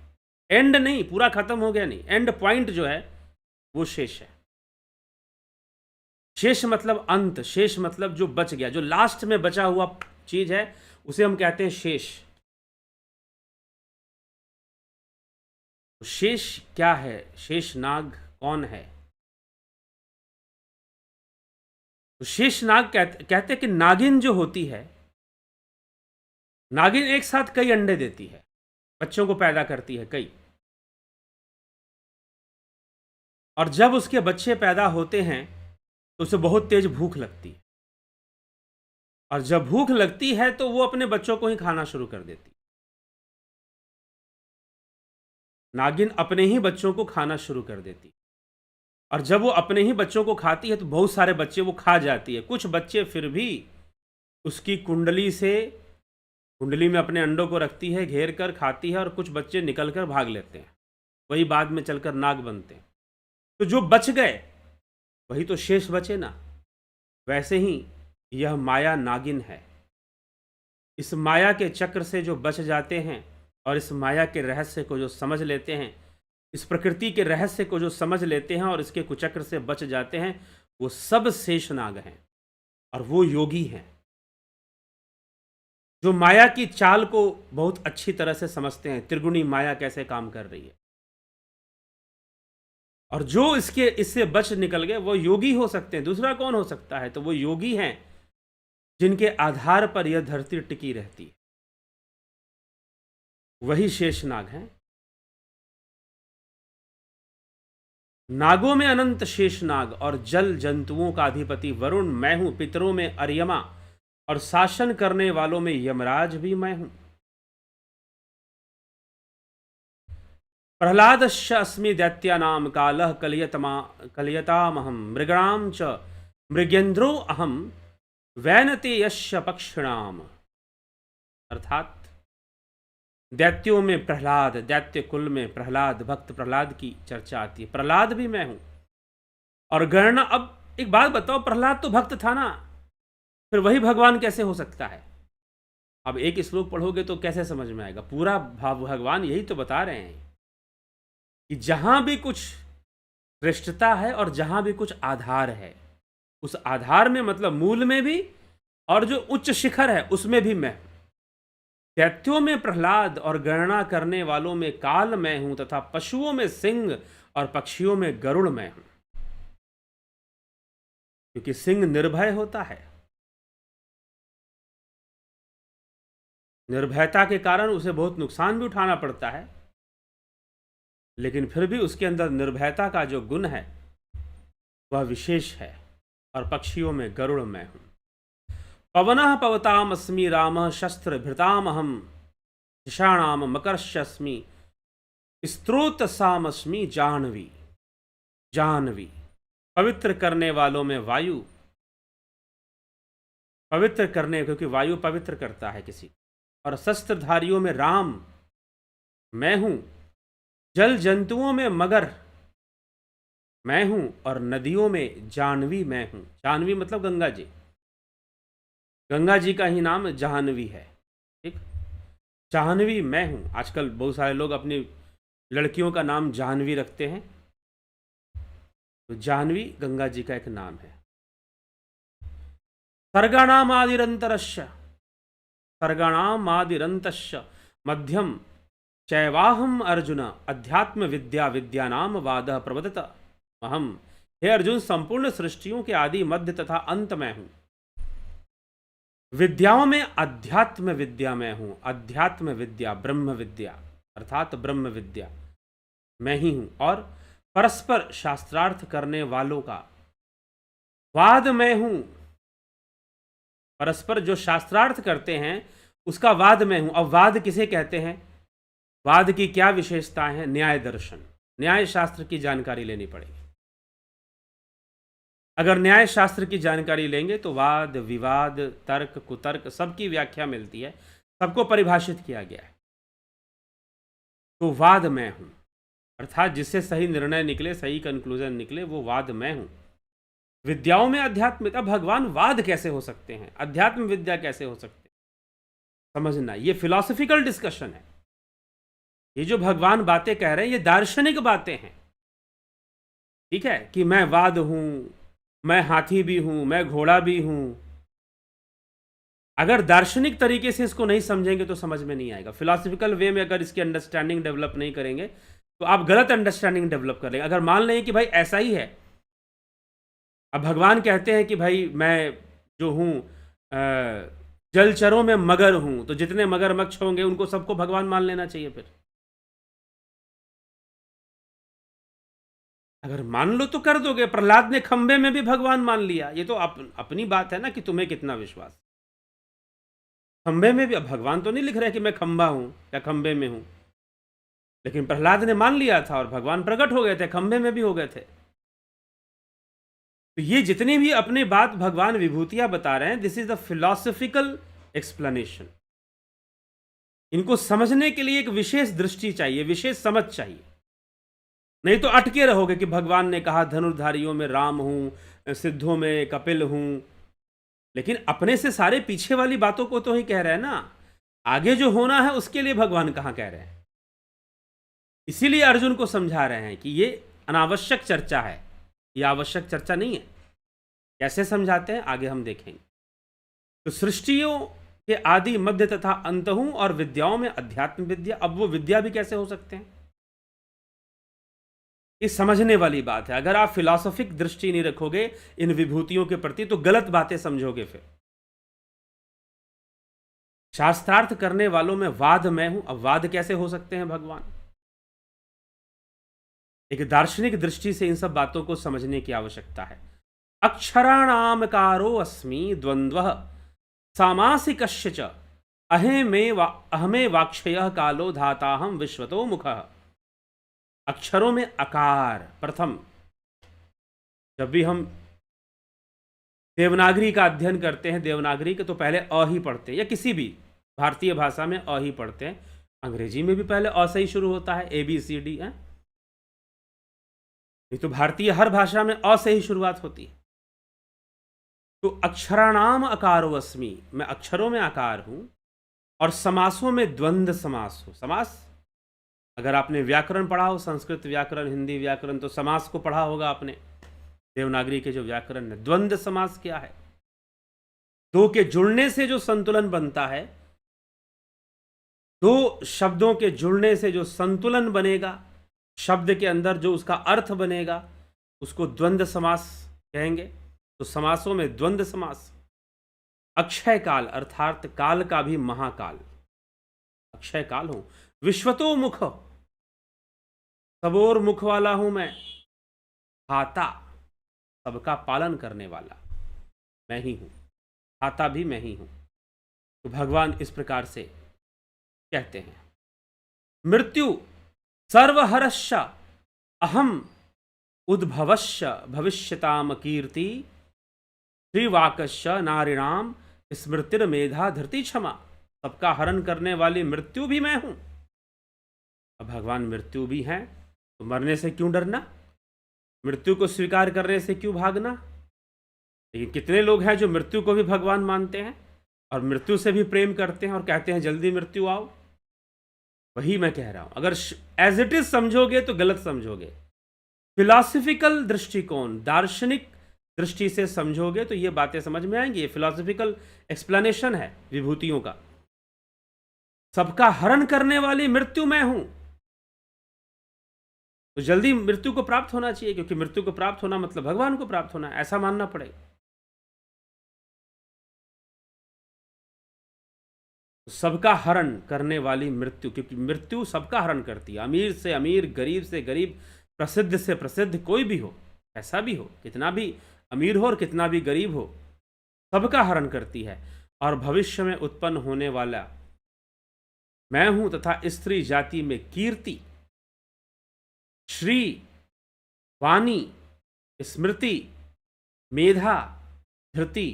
एंड नहीं, पूरा खत्म हो गया नहीं, एंड पॉइंट जो है वो शेष है। शेष मतलब अंत, शेष मतलब जो बच गया, जो लास्ट में बचा हुआ चीज है, उसे हम कहते हैं शेष। शेष क्या है? शेषनाग कौन है? तो शेषनाग कहते हैं कि नागिन जो होती है, नागिन एक साथ कई अंडे देती है, बच्चों को पैदा करती है कई, और जब उसके बच्चे पैदा होते हैं तो उसे बहुत तेज भूख लगती है, और जब भूख लगती है तो वो अपने बच्चों को ही खाना शुरू कर देती है। नागिन अपने ही बच्चों को खाना शुरू कर देती है, और जब वो अपने ही बच्चों को खाती है तो बहुत सारे बच्चे वो खा जाती है। कुछ बच्चे फिर भी उसकी कुंडली में अपने अंडों को रखती है, घेर कर खाती है, और कुछ बच्चे निकल कर भाग लेते हैं, वही बाद में चलकर नाग बनते हैं। तो जो बच गए वही तो शेष बचे ना। वैसे ही यह माया नागिन है। इस माया के चक्र से जो बच जाते हैं और इस माया के रहस्य को जो समझ लेते हैं, इस प्रकृति के रहस्य को जो समझ लेते हैं और इसके कुचक्र से बच जाते हैं, वो सब शेषनाग हैं, और वो योगी हैं जो माया की चाल को बहुत अच्छी तरह से समझते हैं, त्रिगुणी माया कैसे काम कर रही है। और जो इससे बच निकल गए वो योगी हो सकते हैं। दूसरा कौन हो सकता है? तो वो योगी हैं जिनके आधार पर यह धरती टिकी रहती है, वही शेषनाग हैं। नागों में अनंत शेषनाग और जल जंतुओं का अधिपति वरुण मैं हूं। पितरों में अर्यमा और शासन करने वालों में यमराज भी मैं हूं। प्रह्लादश्च अस्मि दैत्यानां कालः कलयतामहं मृगाणां च मृगेन्द्रो अहम वैनतेयश्च पक्षिणाम। अर्थात दैत्यों में प्रहलाद, दैत्य कुल में प्रहलाद, भक्त प्रहलाद की चर्चा आती है। प्रहलाद भी मैं हूं। और गणना, अब एक बात बताओ, प्रहलाद तो भक्त था ना, फिर वही भगवान कैसे हो सकता है? अब एक श्लोक पढ़ोगे तो कैसे समझ में आएगा? पूरा भगवान यही तो बता रहे हैं कि जहां भी कुछ श्रेष्ठता है और जहां भी कुछ आधार है, उस आधार में मतलब मूल में भी, और जो उच्च शिखर है उसमें भी मैं हूं। दैत्यों में प्रहलाद और गणना करने वालों में काल मैं हूं, तथा पशुओं में सिंह और पक्षियों में गरुड़ मैं हूं। क्योंकि सिंह निर्भय होता है, निर्भयता के कारण उसे बहुत नुकसान भी उठाना पड़ता है, लेकिन फिर भी उसके अंदर निर्भयता का जो गुण है वह विशेष है। और पक्षियों में गरुड़ मैं हूं। पवनः पवतामस्मि रामः शस्त्र भृतामहं ऋषाणाम मकरश्चस्मि स्त्रोतसामस्मि जाह्नवी। जाह्नवी पवित्र करने वालों में वायु, पवित्र करने, क्योंकि वायु पवित्र करता है किसी। और शस्त्रधारियों में राम मैं हूं। जल जंतुओं में मगर मैं हूं, और नदियों में जाह्नवी मैं हूं। जाह्नवी मतलब गंगा जी। गंगा जी का ही नाम जाह्नवी है। ठीक, जाह्नवी मैं हूं। आजकल बहुत सारे लोग अपनी लड़कियों का नाम जाह्नवी रखते हैं, तो जाह्नवी गंगा जी का एक नाम है। सर्गाणामादिरंतरश्च, सर्गाणामादिरंतश्च मध्यम चैवाहम अर्जुन अध्यात्म विद्या विद्यानाम वादः प्रवदत अहम। हे अर्जुन, संपूर्ण सृष्टियों के आदि मध्य तथा अंत में हूं। विद्याओं में अध्यात्म विद्या में हूं। अध्यात्म विद्या ब्रह्म विद्या अर्थात ब्रह्म विद्या मैं ही हूं। और परस्पर शास्त्रार्थ करने वालों का वाद मैं हूं। परस्पर जो शास्त्रार्थ करते हैं उसका वाद मैं हूं। अब वाद किसे कहते हैं? वाद की क्या विशेषताएं हैं? न्याय दर्शन, न्याय शास्त्र की जानकारी लेनी पड़ेगी। अगर न्याय शास्त्र की जानकारी लेंगे तो वाद विवाद तर्क कुतर्क सबकी व्याख्या मिलती है, सबको परिभाषित किया गया है। तो वाद मैं हूं, अर्थात जिससे सही निर्णय निकले, सही कंक्लूजन निकले, वो वाद मैं हूं। विद्याओं में अध्यात्म, अब भगवान वाद कैसे हो सकते हैं, अध्यात्म विद्या कैसे हो सकते हैं, समझना। ये फिलॉसफिकल डिस्कशन है। ये जो भगवान बातें कह रहे हैं ये दार्शनिक बातें हैं। ठीक है, कि मैं वाद हूं, मैं हाथी भी हूं, मैं घोड़ा भी हूं। अगर दार्शनिक तरीके से इसको नहीं समझेंगे तो समझ में नहीं आएगा। फिलॉसफिकल वे में अगर इसकी अंडरस्टैंडिंग डेवलप नहीं करेंगे तो आप गलत अंडरस्टैंडिंग डेवलप कर लेंगे। अगर मान लें कि भाई ऐसा ही है, अब भगवान कहते हैं कि भाई मैं जो हूं जलचरों में मगर हूं, तो जितने मगरमच्छ होंगे उनको सबको भगवान मान लेना चाहिए। फिर अगर मान लो तो कर दोगे। प्रहलाद ने खंबे में भी भगवान मान लिया। ये तो अपनी बात है ना कि तुम्हें कितना विश्वास। खंबे में भी, अब भगवान तो नहीं लिख रहे कि मैं खंबा हूं या खंबे में हूं, लेकिन प्रहलाद ने मान लिया था और भगवान प्रकट हो गए थे, खंबे में भी हो गए थे। तो ये जितनी भी अपनी बात भगवान विभूतियां बता रहे हैं, this is the philosophical explanation. इनको समझने के लिए एक विशेष दृष्टि चाहिए, विशेष समझ चाहिए, नहीं तो अटके रहोगे कि भगवान ने कहा धनुर्धारियों में राम हूं, सिद्धों में कपिल हूं, लेकिन अपने से सारे पीछे वाली बातों को तो ही कह रहे हैं ना। आगे जो होना है उसके लिए भगवान कहां कह रहे हैं। इसीलिए अर्जुन को समझा रहे हैं कि ये अनावश्यक चर्चा है, ये आवश्यक चर्चा नहीं है। कैसे समझाते हैं आगे हम देखेंगे। तो सृष्टियों के आदि मध्य तथा अंत हूं, और विद्याओं में अध्यात्म विद्या। अब वो विद्या भी कैसे हो सकते हैं, ये समझने वाली बात है। अगर आप फिलॉसफिक दृष्टि नहीं रखोगे इन विभूतियों के प्रति तो गलत बातें समझोगे। फिर शास्त्रार्थ करने वालों में वाद मैं हूं। अब वाद कैसे हो सकते हैं भगवान? एक दार्शनिक दृष्टि से इन सब बातों को समझने की आवश्यकता है। अक्षराणाम कारो अस्मि द्वंद्वः सामासिकस्य च अहमे वाक्षयः कालो धाताहं विश्वतो मुखः। अक्षरों में अकार प्रथम। जब भी हम देवनागरी का अध्ययन करते हैं, देवनागरी के, तो पहले अ ही पढ़ते हैं, या किसी भी भारतीय भाषा में अ ही पढ़ते हैं। अंग्रेजी में भी पहले अ से ही शुरू होता है, ABCD है। ये तो भारतीय हर भाषा में अ से ही शुरुआत होती है। तो अक्षराणाम अकारोऽस्मि, मैं अक्षरों में आकार हूं। और समासों में द्वंद्व समास हो। समास, अगर आपने व्याकरण पढ़ा हो, संस्कृत व्याकरण, हिंदी व्याकरण, तो समास को पढ़ा होगा आपने। देवनागरी के जो व्याकरण है, द्वंद्व समास क्या है? दो के जुड़ने से जो संतुलन बनता है, दो शब्दों के जुड़ने से जो संतुलन बनेगा, शब्द के अंदर जो उसका अर्थ बनेगा, उसको द्वंद्व समास कहेंगे। तो समासों में द्वंद्व समास। अक्षय काल अर्थात काल का भी महाकाल, अक्षय काल हूं। विश्वतो मुख, सबोर मुख वाला हूं मैं। खाता, सबका पालन करने वाला मैं ही हूं, खाता भी मैं ही हूं। तो भगवान इस प्रकार से कहते हैं। मृत्यु सर्वहरश्च अहम उद्भवश्च भविष्यताम कीर्ति श्रीवाकश्च नारिणाम स्मृतिर्मेधा धृति क्षमा। सबका हरण करने वाली मृत्यु भी मैं हूं। अब भगवान मृत्यु भी हैं, तो मरने से क्यों डरना, मृत्यु को स्वीकार करने से क्यों भागना? लेकिन कितने लोग हैं जो मृत्यु को भी भगवान मानते हैं और मृत्यु से भी प्रेम करते हैं और कहते हैं जल्दी मृत्यु आओ। वही मैं कह रहा हूं, अगर एज इट इज समझोगे तो गलत समझोगे। फिलॉसफिकल दृष्टिकोण, दार्शनिक दृष्टि से समझोगे तो ये बातें समझ में आएंगी। ये फिलॉसफिकल एक्सप्लेनेशन है विभूतियों का। सबका हरण करने वाली मृत्यु मैं हूं, तो जल्दी मृत्यु को प्राप्त होना चाहिए, क्योंकि मृत्यु को प्राप्त होना मतलब भगवान को प्राप्त होना, ऐसा मानना पड़ेगा। सबका हरण करने वाली मृत्यु, क्योंकि मृत्यु सबका हरण करती है। अमीर से अमीर, गरीब से गरीब, प्रसिद्ध से प्रसिद्ध, कोई भी हो, ऐसा भी हो, कितना भी अमीर हो और कितना भी गरीब हो, सबका हरण करती है। और भविष्य में उत्पन्न होने वाला मैं हूं, तथा स्त्री जाति में कीर्ति, श्री, वाणी, स्मृति, मेधा, धृति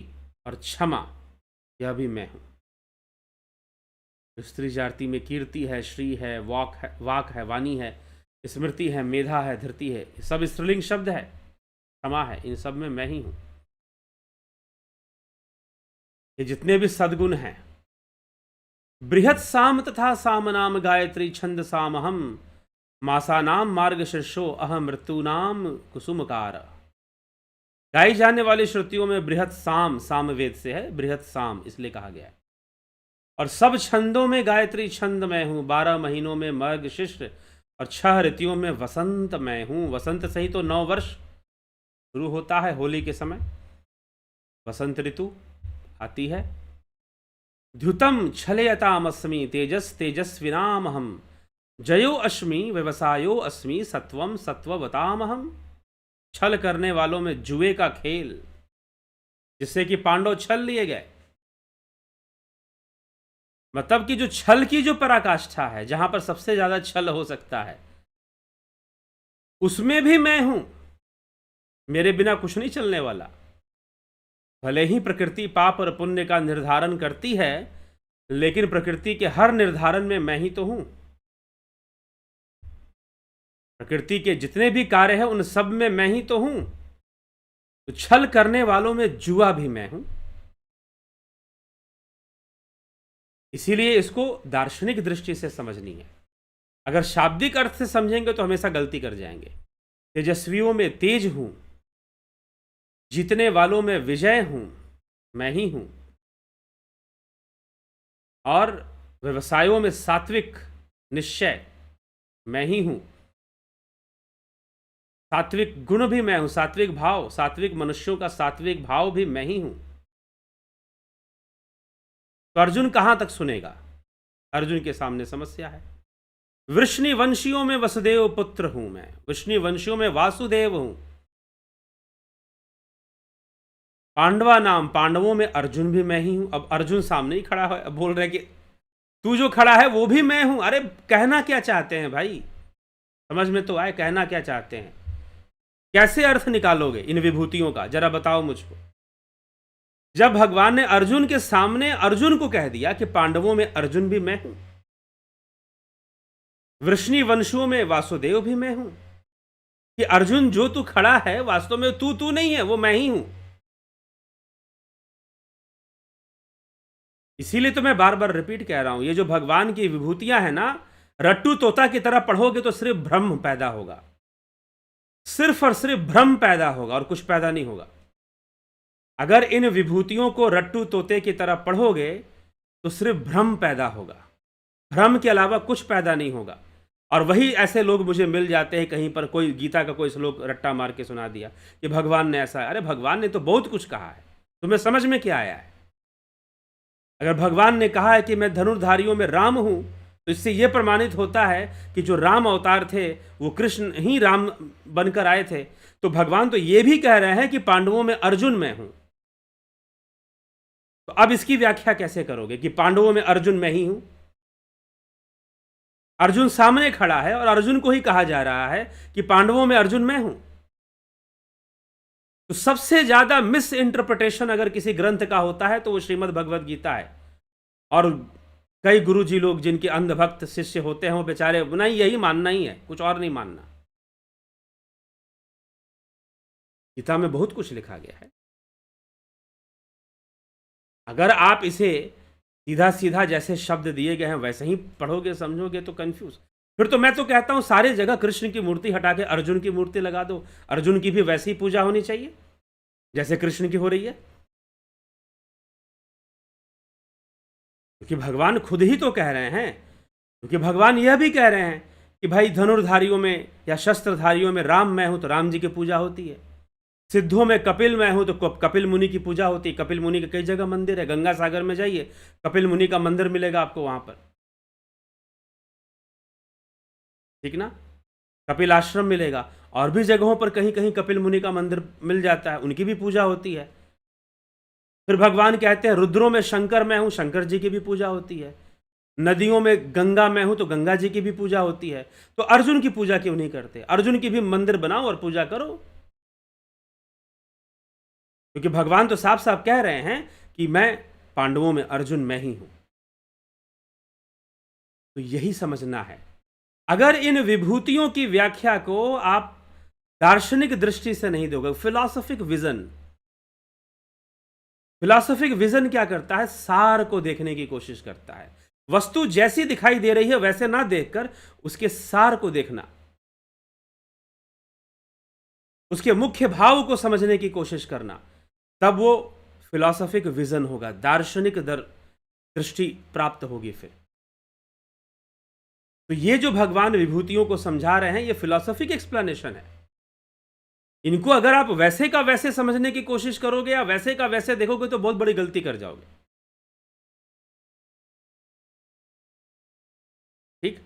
और क्षमा, यह भी मैं हूं। स्त्री जाति में कीर्ति है, श्री है, वाक है, वाणी है, स्मृति है, मेधा है, धृति है, सब स्त्रीलिंग शब्द है, क्षमा है, इन सब में मैं ही हूं। ये जितने भी सद्गुण हैं, बृहत् साम तथा साम नाम गायत्री छंद सामहम मासा नाम मार्ग शीर्षो अह मृत्यु नाम कुसुमकार। गाई जाने वाली श्रुतियों में बृहत् साम, सामवेद से है, बृहत् साम इसलिए कहा गया है। और सब छंदों में गायत्री छंद मैं हूं, 12 महीनों में मार्ग शीर्ष और 6 ऋतुओं में वसंत मैं हूं। वसंत से ही तो 9 वर्ष शुरू होता है, होली के समय वसंत ऋतु आती है। द्युतम छलयतामस्मि तेजस तेजस्विनामहम जयो अस्मि व्यवसायो अस्मि सत्वम सत्ववतामहम। छल करने वालों में जुए का खेल, जिससे कि पांडव छल लिए गए, मतलब कि जो छल की जो पराकाष्ठा है, जहां पर सबसे ज्यादा छल हो सकता है, उसमें भी मैं हूं। मेरे बिना कुछ नहीं चलने वाला। भले ही प्रकृति पाप और पुण्य का निर्धारण करती है, लेकिन प्रकृति के हर निर्धारण में मैं ही तो हूं। प्रकृति के जितने भी कार्य हैं उन सब में मैं ही तो हूं। तो छल करने वालों में जुआ भी मैं हूं। इसीलिए इसको दार्शनिक दृष्टि से समझनी है। अगर शाब्दिक अर्थ से समझेंगे तो हमेशा गलती कर जाएंगे। तेजस्वियों में तेज हूं, जीतने वालों में विजय हूं, मैं ही हूं। और व्यवसायों में सात्विक निश्चय मैं ही हूं। सात्विक गुण भी मैं हूं, सात्विक भाव, सात्विक मनुष्यों का सात्विक भाव भी मैं ही हूं। तो अर्जुन कहां तक सुनेगा? अर्जुन के सामने समस्या है। वृष्णि वंशियों में वसुदेव पुत्र हूं मैं, वृष्णि वंशियों में वासुदेव हूं। पांडवा नाम, पांडवों में अर्जुन भी मैं ही हूं। अब अर्जुन सामने ही खड़ा है, अब बोल रहे कि तू जो खड़ा है वो भी मैं हूं। अरे कहना क्या चाहते हैं भाई? समझ में तो आए कहना क्या चाहते हैं? कैसे अर्थ निकालोगे इन विभूतियों का, जरा बताओ मुझको। जब भगवान ने अर्जुन के सामने अर्जुन को कह दिया कि पांडवों में अर्जुन भी मैं हूं, वृष्णि वंशुओं में वासुदेव भी मैं हूं, कि अर्जुन जो तू खड़ा है वास्तव में तू नहीं है, वो मैं ही हूं। इसीलिए तो मैं बार बार रिपीट कह रहा हूं, ये जो भगवान की विभूतियां हैं ना, रट्टू तोता की तरह पढ़ोगे तो सिर्फ भ्रम पैदा होगा, सिर्फ और सिर्फ भ्रम पैदा होगा और कुछ पैदा नहीं होगा। अगर इन विभूतियों को रट्टू तोते की तरह पढ़ोगे तो सिर्फ भ्रम पैदा होगा, भ्रम के अलावा कुछ पैदा नहीं होगा। और वही ऐसे लोग मुझे मिल जाते हैं कहीं पर, कोई गीता का कोई श्लोक रट्टा मार के सुना दिया कि भगवान ने ऐसा, अरे भगवान ने तो बहुत कुछ कहा है, तुम्हें समझ में क्या आया है? अगर भगवान ने कहा है कि मैं धनुर्धारियों में राम हूं, तो इससे यह प्रमाणित होता है कि जो राम अवतार थे वो कृष्ण ही राम बनकर आए थे। तो भगवान तो ये भी कह रहे हैं कि पांडवों में अर्जुन मैं हूं। तो अब इसकी व्याख्या कैसे करोगे कि पांडवों में अर्जुन मैं ही हूं? अर्जुन सामने खड़ा है और अर्जुन को ही कहा जा रहा है कि पांडवों में अर्जुन मैं हूं। तो सबसे ज्यादा मिस इंटरप्रिटेशन अगर किसी ग्रंथ का होता है तो वो श्रीमद् भगवद गीता है। और कई गुरुजी लोग जिनके अंधभक्त शिष्य होते हैं वो बेचारे नहीं, यही मानना ही है, कुछ और नहीं मानना। गीता में बहुत कुछ लिखा गया है, अगर आप इसे सीधा सीधा जैसे शब्द दिए गए हैं वैसे ही पढ़ोगे समझोगे तो कंफ्यूज। फिर तो मैं तो कहता हूं सारी जगह कृष्ण की मूर्ति हटा के अर्जुन की मूर्ति लगा दो, अर्जुन की भी वैसी ही पूजा होनी चाहिए जैसे कृष्ण की हो रही है। क्योंकि भगवान खुद ही तो कह रहे हैं, क्योंकि भगवान यह भी कह रहे हैं कि भाई धनुर्धारियों में या शस्त्रधारियों में राम मैं हूं तो राम जी की पूजा होती है, सिद्धों में कपिल मैं हूं तो कपिल मुनि की पूजा होती है। कपिल मुनि के कई जगह मंदिर है, गंगा सागर में जाइए कपिल मुनि का मंदिर मिलेगा आपको वहां पर, ठीक ना। कपिल आश्रम मिलेगा, और भी जगहों पर कहीं कहीं कपिल मुनि का मंदिर मिल जाता है, उनकी भी पूजा होती है। फिर भगवान कहते हैं रुद्रों में शंकर मैं हूं, शंकर जी की भी पूजा होती है। नदियों में गंगा मैं हूं तो गंगा जी की भी पूजा होती है। तो अर्जुन की पूजा क्यों नहीं करते? अर्जुन की भी मंदिर बनाओ और पूजा करो। क्योंकि भगवान तो साफ साफ कह रहे हैं कि मैं पांडवों में अर्जुन मैं ही हूं। तो यही समझना है। अगर इन विभूतियों की व्याख्या को आप दार्शनिक दृष्टि से नहीं दोगे, फिलॉसफिक विजन, फिलॉसफिक विजन क्या करता है? सार को देखने की कोशिश करता है। वस्तु जैसी दिखाई दे रही है वैसे ना देखकर उसके सार को देखना, उसके मुख्य भाव को समझने की कोशिश करना, तब वो फिलॉसफिक विजन होगा, दार्शनिक दृष्टि प्राप्त होगी। फिर तो ये जो भगवान विभूतियों को समझा रहे हैं ये फिलॉसफिक एक्सप्लेनेशन है। इनको अगर आप वैसे का वैसे समझने की कोशिश करोगे या वैसे का वैसे देखोगे तो बहुत बड़ी गलती कर जाओगे, ठीक।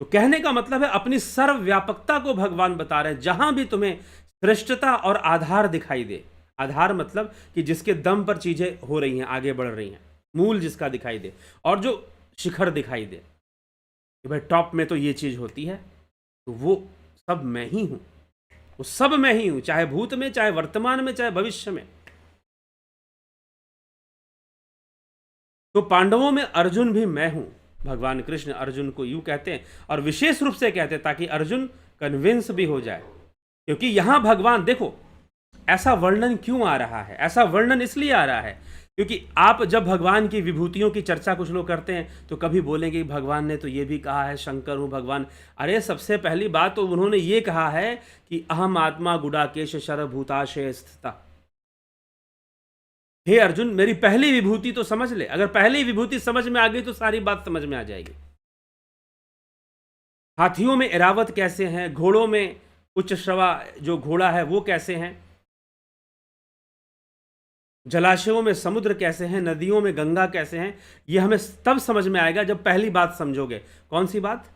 तो कहने का मतलब है अपनी सर्वव्यापकता को भगवान बता रहे हैं। जहां भी तुम्हें श्रेष्ठता और आधार दिखाई दे, आधार मतलब कि जिसके दम पर चीजें हो रही हैं, आगे बढ़ रही हैं, मूल जिसका दिखाई दे, और जो शिखर दिखाई दे कि भाई टॉप में तो ये चीज होती है, तो वो सब मैं ही हूं, वो सब मैं ही हूं, चाहे भूत में, चाहे वर्तमान में, चाहे भविष्य में। तो पांडवों में अर्जुन भी मैं हूं। भगवान कृष्ण अर्जुन को यूं कहते हैं, और विशेष रूप से कहते हैं ताकि अर्जुन कन्विंस भी हो जाए। क्योंकि यहां भगवान, देखो ऐसा वर्णन क्यों आ रहा है? ऐसा वर्णन इसलिए आ रहा है क्योंकि आप जब भगवान की विभूतियों की चर्चा कुछ लोग करते हैं तो कभी बोलेंगे भगवान ने तो ये भी कहा है, शंकर हूं भगवान। अरे सबसे पहली बात तो उन्होंने ये कहा है कि अहम आत्मा गुडाकेश शरभूताशय स्थिता। हे अर्जुन, मेरी पहली विभूति तो समझ ले। अगर पहली विभूति समझ में आ गई तो सारी बात समझ में आ जाएगी। हाथियों में एरावत कैसे हैं, घोड़ों में उच्च श्रवा जो घोड़ा है वो कैसे हैं, जलाशयों में समुद्र कैसे हैं, नदियों में गंगा कैसे हैं, ये हमें तब समझ में आएगा जब पहली बात समझोगे। कौन सी बात?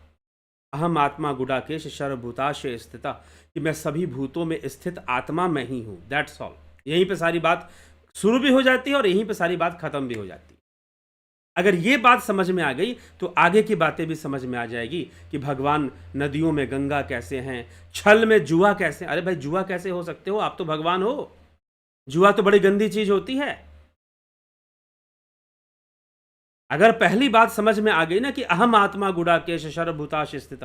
अहम आत्मा गुडाकेश सर्वभूताशय स्थिता, कि मैं सभी भूतों में स्थित आत्मा मैं ही हूं। That's all. यहीं पे सारी बात शुरू भी हो जाती है और यहीं पे सारी बात खत्म भी हो जाती है। अगर ये बात समझ में आ गई तो आगे की बातें भी समझ में आ जाएगी कि भगवान नदियों में गंगा कैसे हैं, छल में जुआ कैसे। अरे भाई जुआ कैसे हो सकते हो, आप तो भगवान हो। जुआ तो बड़ी गंदी चीज होती है। अगर पहली बात समझ में आ गई ना कि अहम आत्मा गुड़ाकेश सर्वभूताश स्थित,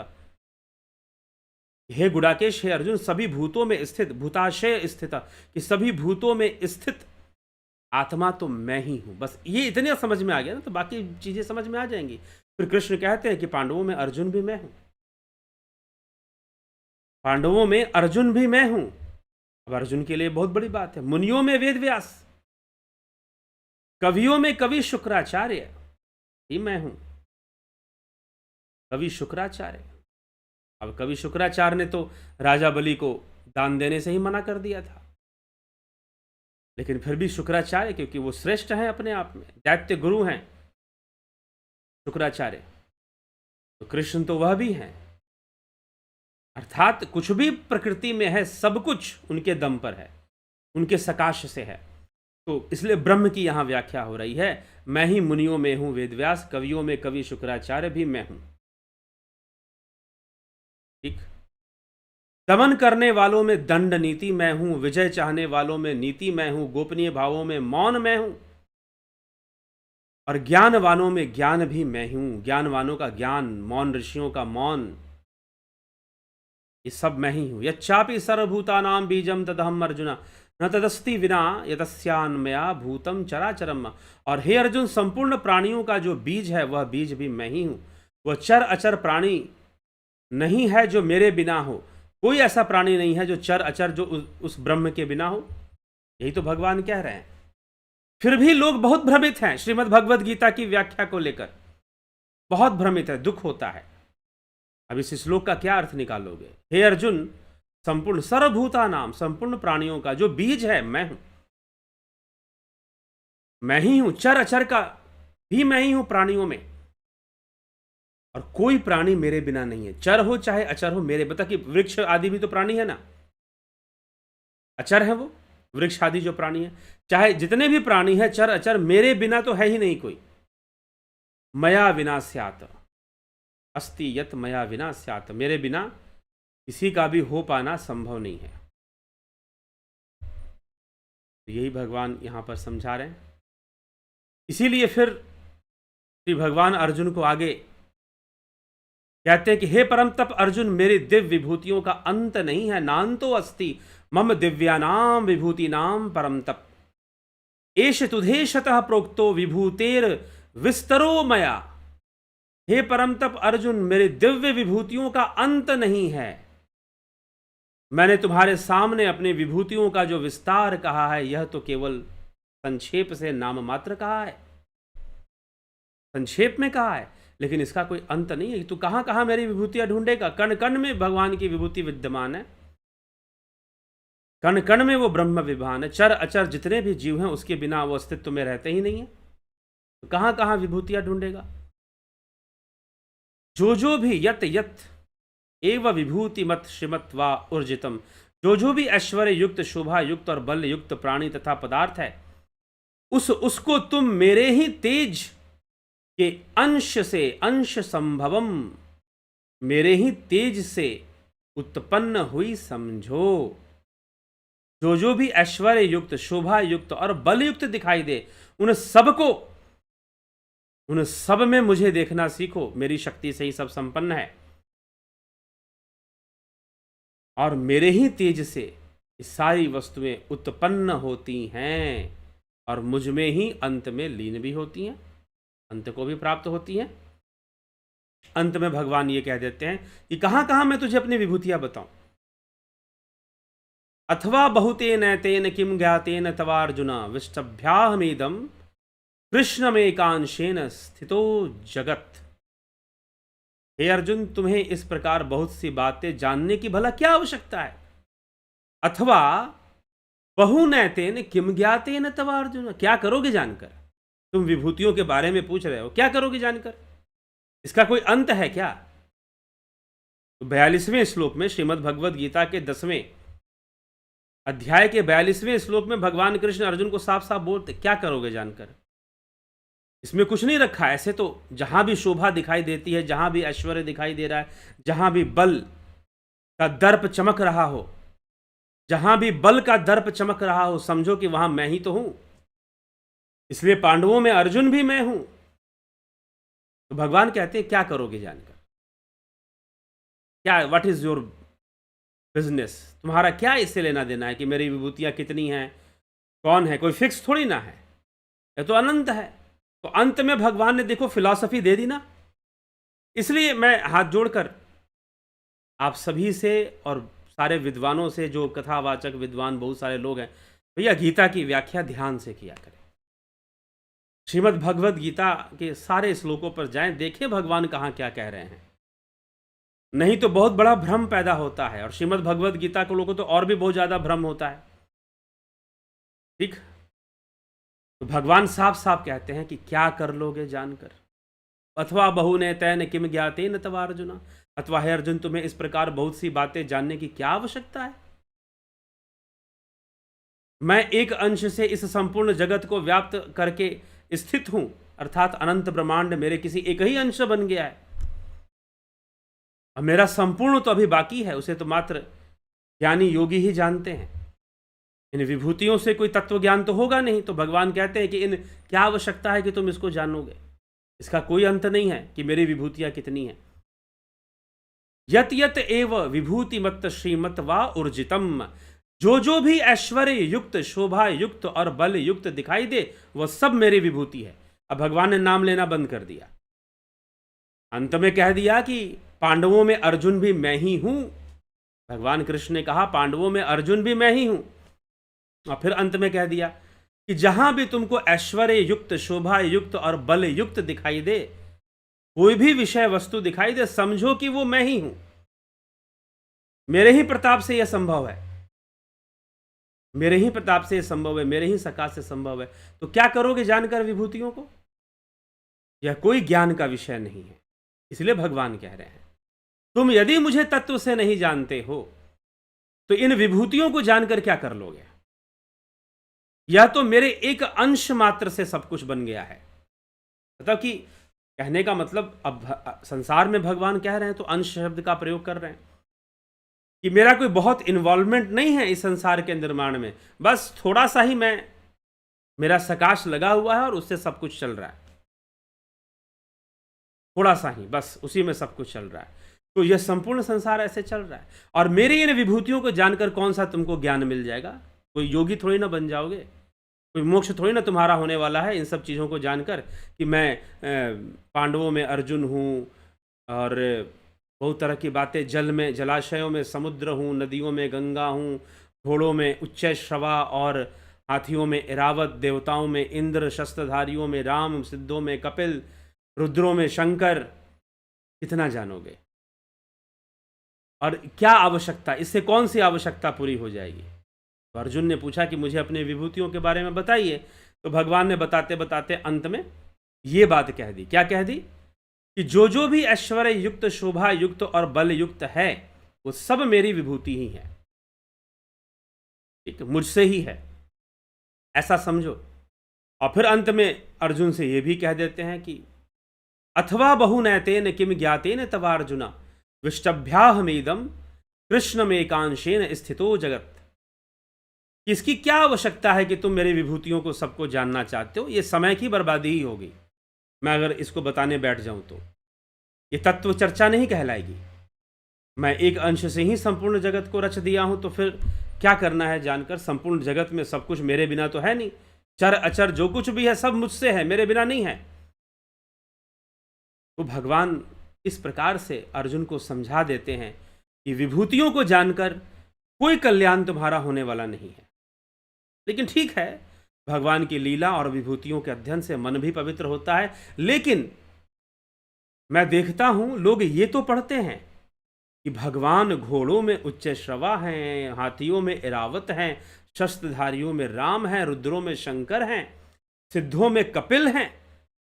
हे गुड़ाकेश, हे अर्जुन, सभी भूतों में स्थित, भूताशय स्थित, कि सभी भूतों में स्थित आत्मा तो मैं ही हूं। बस ये इतने समझ में आ गया ना तो बाकी चीजें समझ में आ जाएंगी। फिर कृष्ण कहते हैं कि पांडवों में अर्जुन भी मैं हूं, पांडवों में अर्जुन भी मैं हूं। अब अर्जुन के लिए बहुत बड़ी बात है। मुनियों में वेद व्यास, कवियों में कवि शुक्राचार्य ही मैं हूं, कवि शुक्राचार्य। अब कवि शुक्राचार्य ने तो राजा बलि को दान देने से ही मना कर दिया था, लेकिन फिर भी शुक्राचार्य, क्योंकि वो श्रेष्ठ हैं अपने आप में, दैत्य गुरु हैं शुक्राचार्य, तो कृष्ण तो वह भी हैं। अर्थात कुछ भी प्रकृति में है, सब कुछ उनके दम पर है, उनके सकाश से है। तो इसलिए ब्रह्म की यहां व्याख्या हो रही है, मैं ही मुनियों में हूं वेदव्यास, कवियों में कवि शुक्राचार्य भी मैं हूं। ठीक। दमन करने वालों में दंड नीति मैं हूं, विजय चाहने वालों में नीति मैं हूं, गोपनीय भावों में मौन मैं हूं, और ज्ञानवानों में ज्ञान भी मैं हूं। ज्ञानवानों का ज्ञान, मौन ऋषियों का मौन, ये सब मैं ही हूं। यच्चापि सर्वभूतानां बीजम तदहम अर्जुन न तदस्ति विना यतस्यान्मया भूतम चराचरम। और हे अर्जुन, संपूर्ण प्राणियों का जो बीज है वह बीज भी मैं ही हूं। वह चर अचर प्राणी नहीं है जो मेरे बिना हो। कोई ऐसा प्राणी नहीं है जो चर अचर जो उस ब्रह्म के बिना हो। यही तो भगवान कह रहे हैं। फिर भी लोग बहुत भ्रमित हैं श्रीमद् भगवद गीता की व्याख्या को लेकर, बहुत भ्रमित है, दुख होता है। अब इस श्लोक का क्या अर्थ निकालोगे? हे अर्जुन, संपूर्ण सर्वभूता नाम, संपूर्ण प्राणियों का जो बीज है मैं हूं, मैं ही हूं। चर अचर का भी मैं ही हूं प्राणियों में, और कोई प्राणी मेरे बिना नहीं है। चर हो चाहे अचर हो, मेरे बता कि वृक्ष आदि भी तो प्राणी है ना, अचर है वो वृक्ष आदि जो प्राणी है। चाहे जितने भी प्राणी है चर अचर, मेरे बिना तो है ही नहीं कोई। मया विना स्यात् अस्ति यत् मया विना स्यात्, मेरे बिना किसी का भी हो पाना संभव नहीं है। तो यही भगवान यहां पर समझा रहे हैं। इसीलिए फिर श्री भगवान अर्जुन को आगे कहते हैं कि हे परम तप अर्जुन, मेरी दिव्य विभूतियों का अंत नहीं है, नान्तो अस्ति मम दिव्यानाम विभूतिनाम परम तप। एष तुधेशतः प्रोक्तो विभूतेर विस्तरो मया। हे परम तप अर्जुन, मेरे दिव्य विभूतियों का अंत नहीं है। मैंने तुम्हारे सामने अपनी विभूतियों का जो विस्तार कहा है, यह तो केवल संक्षेप से नाम मात्र कहा है, संक्षेप में कहा है, लेकिन इसका कोई अंत नहीं है। तू कहां कहां मेरी विभूतियां ढूंढेगा? कण कण में भगवान की विभूति विद्यमान है, कण कण में वो ब्रह्म विभान है। चर अचर जितने भी जीव हैं उसके बिना वो अस्तित्व में रहते ही नहीं है, तो कहां कहां विभूतियां ढूंढेगा? जो भी यत यत एव विभूति मत श्रीमत वा ऊर्जितम, जो भी ऐश्वर्य युक्त, शोभा युक्त और बल युक्त प्राणी तथा पदार्थ है, उसको तुम मेरे ही तेज के अंश से, अंश संभवम, मेरे ही तेज से उत्पन्न हुई समझो। जो भी ऐश्वर्य युक्त, शोभा युक्त और बल युक्त दिखाई दे, उन सबको, उन सब में मुझे देखना सीखो। मेरी शक्ति से ही सब संपन्न है, और मेरे ही तेज से ये सारी वस्तुएं उत्पन्न होती हैं, और मुझ में ही अंत में लीन भी होती हैं, अंत को भी प्राप्त होती हैं। अंत में भगवान ये कह देते हैं कि कहां कहां मैं तुझे अपनी विभूतियां बताऊं। अथवा बहुतेन तेन किम ज्ञातेन तवार्जुन विष्टभ्याहमेदम कृष्णमेकांशेन स्थितो जगत। हे अर्जुन, तुम्हें इस प्रकार बहुत सी बातें जानने की भला क्या आवश्यकता है? अथवा बहुनैतेन किम ज्ञातेन तवार्जुन, क्या करोगे जानकर? तुम विभूतियों के बारे में पूछ रहे हो, क्या करोगे जानकर? इसका कोई अंत है क्या? तो 42वें श्लोक में, श्रीमद् भगवद गीता के 10वें अध्याय के 42वें श्लोक में भगवान कृष्ण अर्जुन को साफ साफ बोलते, क्या करोगे जानकर? इसमें कुछ नहीं रखा। ऐसे तो जहां भी शोभा दिखाई देती है, जहां भी ऐश्वर्य दिखाई दे रहा है, जहां भी बल का दर्प चमक रहा हो, जहां भी बल का दर्प चमक रहा हो, समझो कि वहां मैं ही तो हूं। इसलिए पांडवों में अर्जुन भी मैं हूं। तो भगवान कहते हैं क्या करोगे जानकर, क्या, व्हाट इज योर बिजनेस, तुम्हारा क्या इससे लेना देना है कि मेरी विभूतियां कितनी हैं, कौन है, कोई फिक्स थोड़ी ना है, ये तो अनंत है। तो अंत में भगवान ने देखो फिलॉसफी दे दी ना। इसलिए मैं हाथ जोड़कर आप सभी से और सारे विद्वानों से, जो कथावाचक विद्वान बहुत सारे लोग हैं, भैया गीता की व्याख्या ध्यान से किया करें। श्रीमद् भगवद गीता के सारे श्लोकों पर जाएं, देखें भगवान कहाँ क्या कह रहे हैं। नहीं तो बहुत बड़ा भ्रम पैदा होता है, और श्रीमद् भगवद गीता को लोगों तो और भी बहुत ज्यादा भ्रम होता है। ठीक, तो भगवान साफ साफ कहते हैं कि क्या कर लोगे जानकर। अथवा बहुने तैन किम ज्ञाते न तवा अर्जुना, अथवा हे अर्जुन तुम्हें इस प्रकार बहुत सी बातें जानने की क्या आवश्यकता है। मैं एक अंश से इस संपूर्ण जगत को व्याप्त करके स्थित हूं, अर्थात अनंत ब्रह्मांड मेरे किसी एक ही अंश बन गया है, और मेरा संपूर्ण तो अभी बाकी है, उसे तो मात्र ज्ञानी योगी ही जानते हैं। इन विभूतियों से कोई तत्व ज्ञान तो होगा नहीं। तो भगवान कहते हैं कि इन क्या आवश्यकता है कि तुम इसको जानोगे, इसका कोई अंत नहीं है कि मेरी विभूतियां कितनी हैं। यत यत एव विभूति मत श्रीमत वा ऊर्जितम, जो भी ऐश्वर्य युक्त, शोभा युक्त और बल युक्त दिखाई दे वह सब मेरी विभूति है। अब भगवान ने नाम लेना बंद कर दिया, अंत में कह दिया कि पांडवों में अर्जुन भी मैं ही हूं। भगवान कृष्ण ने कहा पांडवों में अर्जुन भी मैं ही हूं, और फिर अंत में कह दिया कि जहां भी तुमको ऐश्वर्य युक्त, शोभा युक्त और बल युक्त दिखाई दे, कोई भी विषय वस्तु दिखाई दे, समझो कि वो मैं ही हूं। मेरे ही प्रताप से यह संभव है, मेरे ही प्रताप से यह संभव है, मेरे ही सकाश से संभव है। तो क्या करोगे जानकर विभूतियों को, यह कोई ज्ञान का विषय नहीं है। इसलिए भगवान कह रहे हैं तुम यदि मुझे तत्व से नहीं जानते हो तो इन विभूतियों को जानकर क्या कर लोगे। यह तो मेरे एक अंश मात्र से सब कुछ बन गया है। मतलब कि कहने का मतलब, अब संसार में भगवान कह रहे हैं तो अंश शब्द का प्रयोग कर रहे हैं कि मेरा कोई बहुत इन्वॉल्वमेंट नहीं है इस संसार के निर्माण में, बस थोड़ा सा ही मेरा सकाश लगा हुआ है और उससे सब कुछ चल रहा है, थोड़ा सा ही, बस उसी में सब कुछ चल रहा है। तो यह संपूर्ण संसार ऐसे चल रहा है, और मेरी इन विभूतियों को जानकर कौन सा तुमको ज्ञान मिल जाएगा। कोई योगी थोड़ी ना बन जाओगे, कोई मोक्ष थोड़ी ना तुम्हारा होने वाला है इन सब चीज़ों को जानकर कि मैं पांडवों में अर्जुन हूँ, और बहुत तरह की बातें, जल में जलाशयों में समुद्र हूँ, नदियों में गंगा हूँ, घोड़ों में उच्चैश्रवा और हाथियों में ऐरावत, देवताओं में इंद्र, शस्त्रधारियों में राम, सिद्धों में कपिल, रुद्रों में शंकर। कितना जानोगे और क्या आवश्यकता, इससे कौन सी आवश्यकता पूरी हो जाएगी। तो अर्जुन ने पूछा कि मुझे अपने विभूतियों के बारे में बताइए। तो भगवान ने बताते बताते अंत में ये बात कह दी। क्या कह दी कि जो भी ऐश्वर्य युक्त, शोभा युक्त और बल युक्त है वो सब मेरी विभूति ही है, ठीक, मुझसे ही है, ऐसा समझो। और फिर अंत में अर्जुन से ये भी कह देते हैं कि अथवा बहुनैतेन किम ज्ञातेन तवा अर्जुना विष्टभ्याहमेदम कृष्ण में एकांशेन स्थितो जगत। इसकी क्या आवश्यकता है कि तुम मेरी विभूतियों को सबको जानना चाहते हो, ये समय की बर्बादी ही होगी। मैं अगर इसको बताने बैठ जाऊं तो ये तत्व चर्चा नहीं कहलाएगी। मैं एक अंश से ही संपूर्ण जगत को रच दिया हूं, तो फिर क्या करना है जानकर। संपूर्ण जगत में सब कुछ मेरे बिना तो है नहीं, चर अचर जो कुछ भी है सब मुझसे है, मेरे बिना नहीं है। तो भगवान इस प्रकार से अर्जुन को समझा देते हैं कि विभूतियों को जानकर कोई कल्याण तुम्हारा होने वाला नहीं है। लेकिन ठीक है, भगवान की लीला और विभूतियों के अध्ययन से मन भी पवित्र होता है। लेकिन मैं देखता हूं लोग ये तो पढ़ते हैं कि भगवान घोड़ों में उच्चैश्रवा हैं, हाथियों में ऐरावत हैं, शस्त्रधारियों में राम हैं, रुद्रों में शंकर हैं, सिद्धों में कपिल हैं।